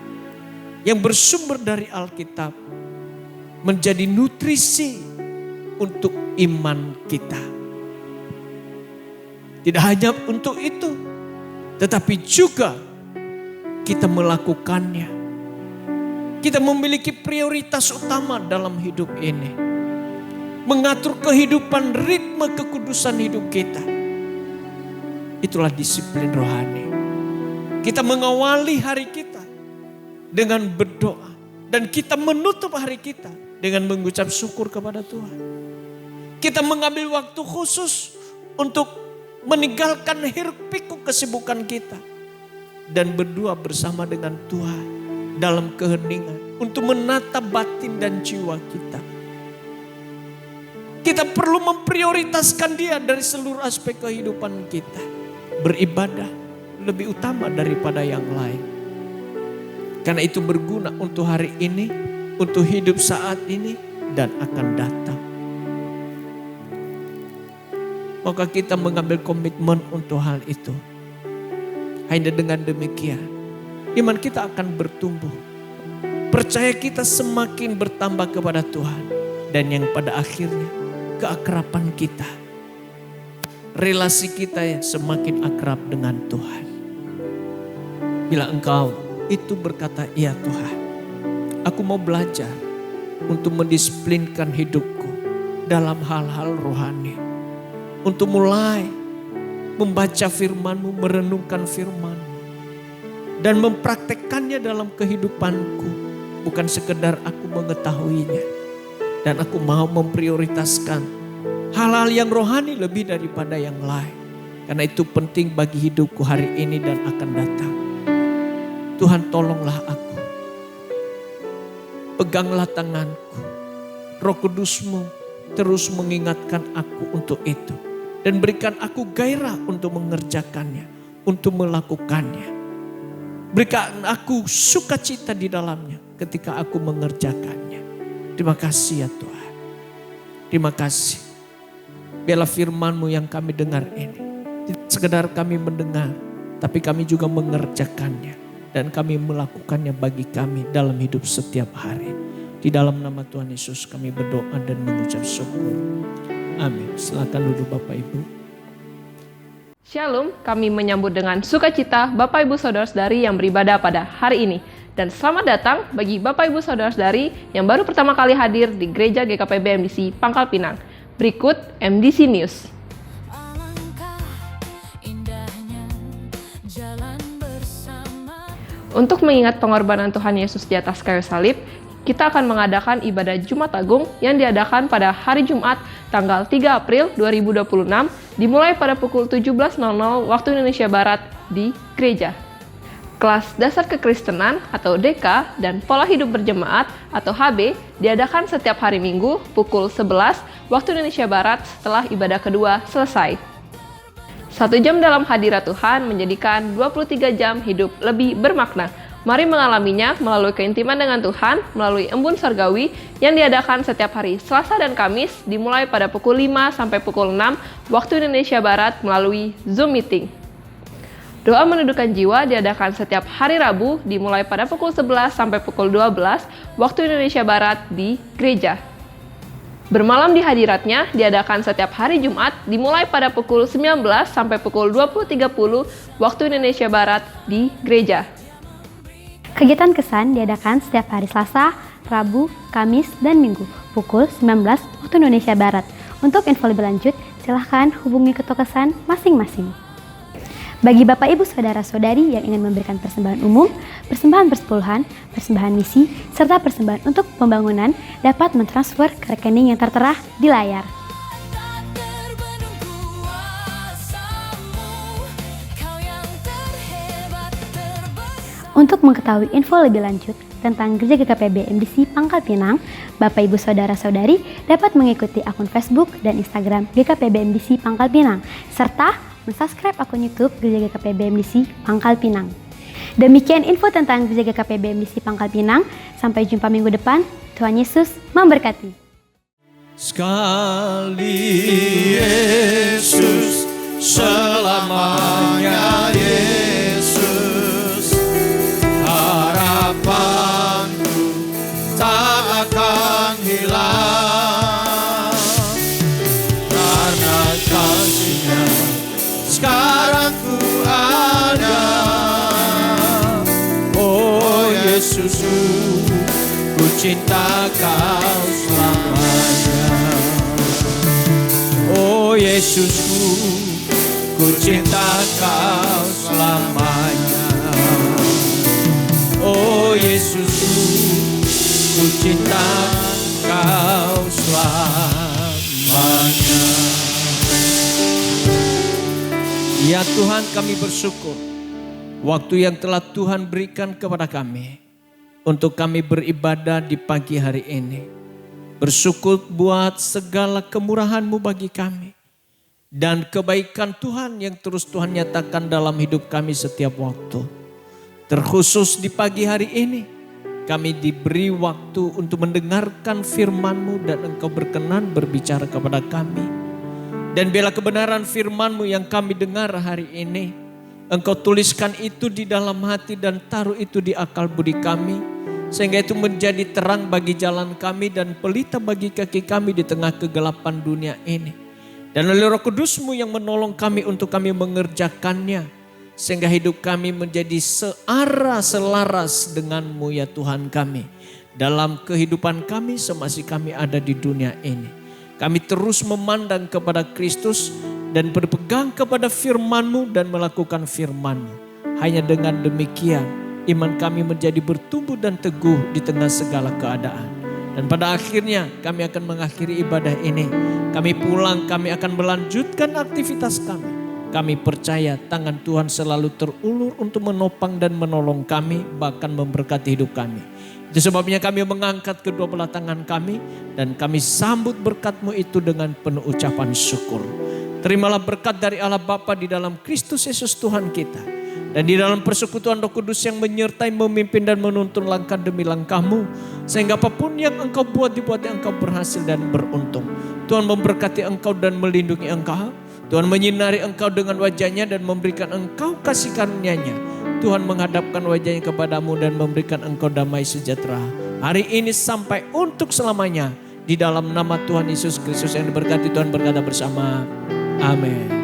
S4: yang bersumber dari Alkitab, menjadi nutrisi untuk iman kita. Tidak hanya untuk itu, tetapi juga kita melakukannya. Kita memiliki prioritas utama dalam hidup ini. Mengatur kehidupan, ritme kekudusan hidup kita. Itulah disiplin rohani. Kita mengawali hari kita dengan berdoa. Dan kita menutup hari kita dengan mengucap syukur kepada Tuhan. Kita mengambil waktu khusus untuk meninggalkan hiruk pikuk kesibukan kita. Dan berdua bersama dengan Tuhan dalam keheningan untuk menata batin dan jiwa kita. Kita perlu memprioritaskan Dia dari seluruh aspek kehidupan kita. Beribadah lebih utama daripada yang lain. Karena itu berguna untuk hari ini, untuk hidup saat ini, dan akan datang. Maka kita mengambil komitmen untuk hal itu. Hanya dengan demikian, iman kita akan bertumbuh. Percaya kita semakin bertambah kepada Tuhan. Dan yang pada akhirnya, keakraban kita. Relasi kita yang semakin akrab dengan Tuhan. Bila engkau itu berkata, "Ya Tuhan, aku mau belajar untuk mendisiplinkan hidupku dalam hal-hal rohani. Untuk mulai membaca firman-Mu, merenungkan firman-Mu. Dan mempraktekkannya dalam kehidupanku. Bukan sekedar aku mengetahuinya. Dan aku mau memprioritaskan hal-hal yang rohani lebih daripada yang lain. Karena itu penting bagi hidupku hari ini dan akan datang. Tuhan tolonglah aku. Peganglah tanganku. Roh Kudus-Mu terus mengingatkan aku untuk itu. Dan berikan aku gairah untuk mengerjakannya. Untuk melakukannya. Berikan aku sukacita di dalamnya ketika aku mengerjakannya. Terima kasih ya Tuhan. Terima kasih. Biarlah firman-Mu yang kami dengar ini. Tidak sekedar kami mendengar. Tapi kami juga mengerjakannya. Dan kami melakukannya bagi kami dalam hidup setiap hari. Di dalam nama Tuhan Yesus kami berdoa dan mengucap syukur. Amin. Silakan duduk Bapak Ibu.
S5: Shalom, kami menyambut dengan sukacita Bapak Ibu Saudara-saudari yang beribadah pada hari ini. Dan selamat datang bagi Bapak Ibu Saudara-saudari yang baru pertama kali hadir di Gereja GKPB MDC Pangkal Pinang. Berikut MDC News. Untuk mengingat pengorbanan Tuhan Yesus di atas kayu salib, kita akan mengadakan ibadah Jumat Agung yang diadakan pada hari Jumat tanggal 3 April 2026 dimulai pada pukul 17.00 waktu Indonesia Barat di gereja. Kelas Dasar Kekristenan atau DK dan Pola Hidup Berjemaat atau HB diadakan setiap hari Minggu pukul 11 waktu Indonesia Barat setelah ibadah kedua selesai. 1 jam dalam hadirat Tuhan menjadikan 23 jam hidup lebih bermakna. Mari mengalaminya melalui keintiman dengan Tuhan melalui embun surgawi yang diadakan setiap hari Selasa dan Kamis dimulai pada pukul 5 sampai pukul 6 waktu Indonesia Barat melalui Zoom Meeting. Doa menuduhkan jiwa diadakan setiap hari Rabu dimulai pada pukul 11 sampai pukul 12 waktu Indonesia Barat di gereja. Bermalam di hadiratnya diadakan setiap hari Jumat dimulai pada pukul 19 sampai pukul 20.30 waktu Indonesia Barat di gereja.
S6: Kegiatan kesan diadakan setiap hari Selasa, Rabu, Kamis, dan Minggu pukul 19 waktu Indonesia Barat. Untuk info lebih lanjut, silahkan hubungi ketua kesan masing-masing. Bagi Bapak Ibu Saudara-saudari yang ingin memberikan persembahan umum, persembahan persepuluhan, persembahan misi, serta persembahan untuk pembangunan dapat mentransfer ke rekening yang tertera di layar. Untuk mengetahui info lebih lanjut tentang Gereja GKPB MDC Pangkal Pinang, Bapak Ibu Saudara-saudari dapat mengikuti akun Facebook dan Instagram GKPB MDC Pangkal Pinang, serta subscribe akun YouTube Gereja GKPB MDC Pangkal Pinang. Demikian info tentang Gereja GKPB MDC Pangkal Pinang. Sampai jumpa minggu depan. Tuhan Yesus memberkati.
S4: Sekali Yesus, selamanya Yesus, harapanku tak akan hilang, karena kasih-Nya sekarang ku ada. Oh Yesusku, ku cinta Kau selamanya. Oh Yesusku, ku cinta Kau selamanya. Oh Yesusku, ku cinta Kau selamanya. Ya Tuhan, kami bersyukur waktu yang telah Tuhan berikan kepada kami untuk kami beribadah di pagi hari ini. Bersyukur buat segala kemurahan-Mu bagi kami dan kebaikan Tuhan yang terus Tuhan nyatakan dalam hidup kami setiap waktu. Terkhusus di pagi hari ini kami diberi waktu untuk mendengarkan firman-Mu dan Engkau berkenan berbicara kepada kami. Dan bila kebenaran firman-Mu yang kami dengar hari ini, Engkau tuliskan itu di dalam hati dan taruh itu di akal budi kami. Sehingga itu menjadi terang bagi jalan kami dan pelita bagi kaki kami di tengah kegelapan dunia ini. Dan oleh Roh Kudus-Mu yang menolong kami untuk kami mengerjakannya. Sehingga hidup kami menjadi searah selaras dengan-Mu ya Tuhan kami. Dalam kehidupan kami semasa kami ada di dunia ini. Kami terus memandang kepada Kristus dan berpegang kepada firman-Mu dan melakukan firman-Mu. Hanya dengan demikian iman kami menjadi bertumbuh dan teguh di tengah segala keadaan. Dan pada akhirnya kami akan mengakhiri ibadah ini. Kami pulang, kami akan melanjutkan aktivitas kami. Kami percaya tangan Tuhan selalu terulur untuk menopang dan menolong kami, bahkan memberkati hidup kami. Itu sebabnya kami mengangkat kedua belah tangan kami dan kami sambut berkat-Mu itu dengan penuh ucapan syukur. Terimalah berkat dari Allah Bapa di dalam Kristus Yesus Tuhan kita. Dan di dalam persekutuan Roh Kudus yang menyertai, memimpin dan menuntun langkah demi langkah-Mu. Sehingga apapun yang Engkau buat, dibuatnya Engkau berhasil dan beruntung. Tuhan memberkati Engkau dan melindungi Engkau. Tuhan menyinari Engkau dengan wajah-Nya dan memberikan Engkau kasih karunia-Nya. Tuhan menghadapkan wajah-Nya kepadamu dan memberikan engkau damai sejahtera. Hari ini sampai untuk selamanya. Di dalam nama Tuhan Yesus Kristus yang diberkati, Tuhan berkata bersama. Amin.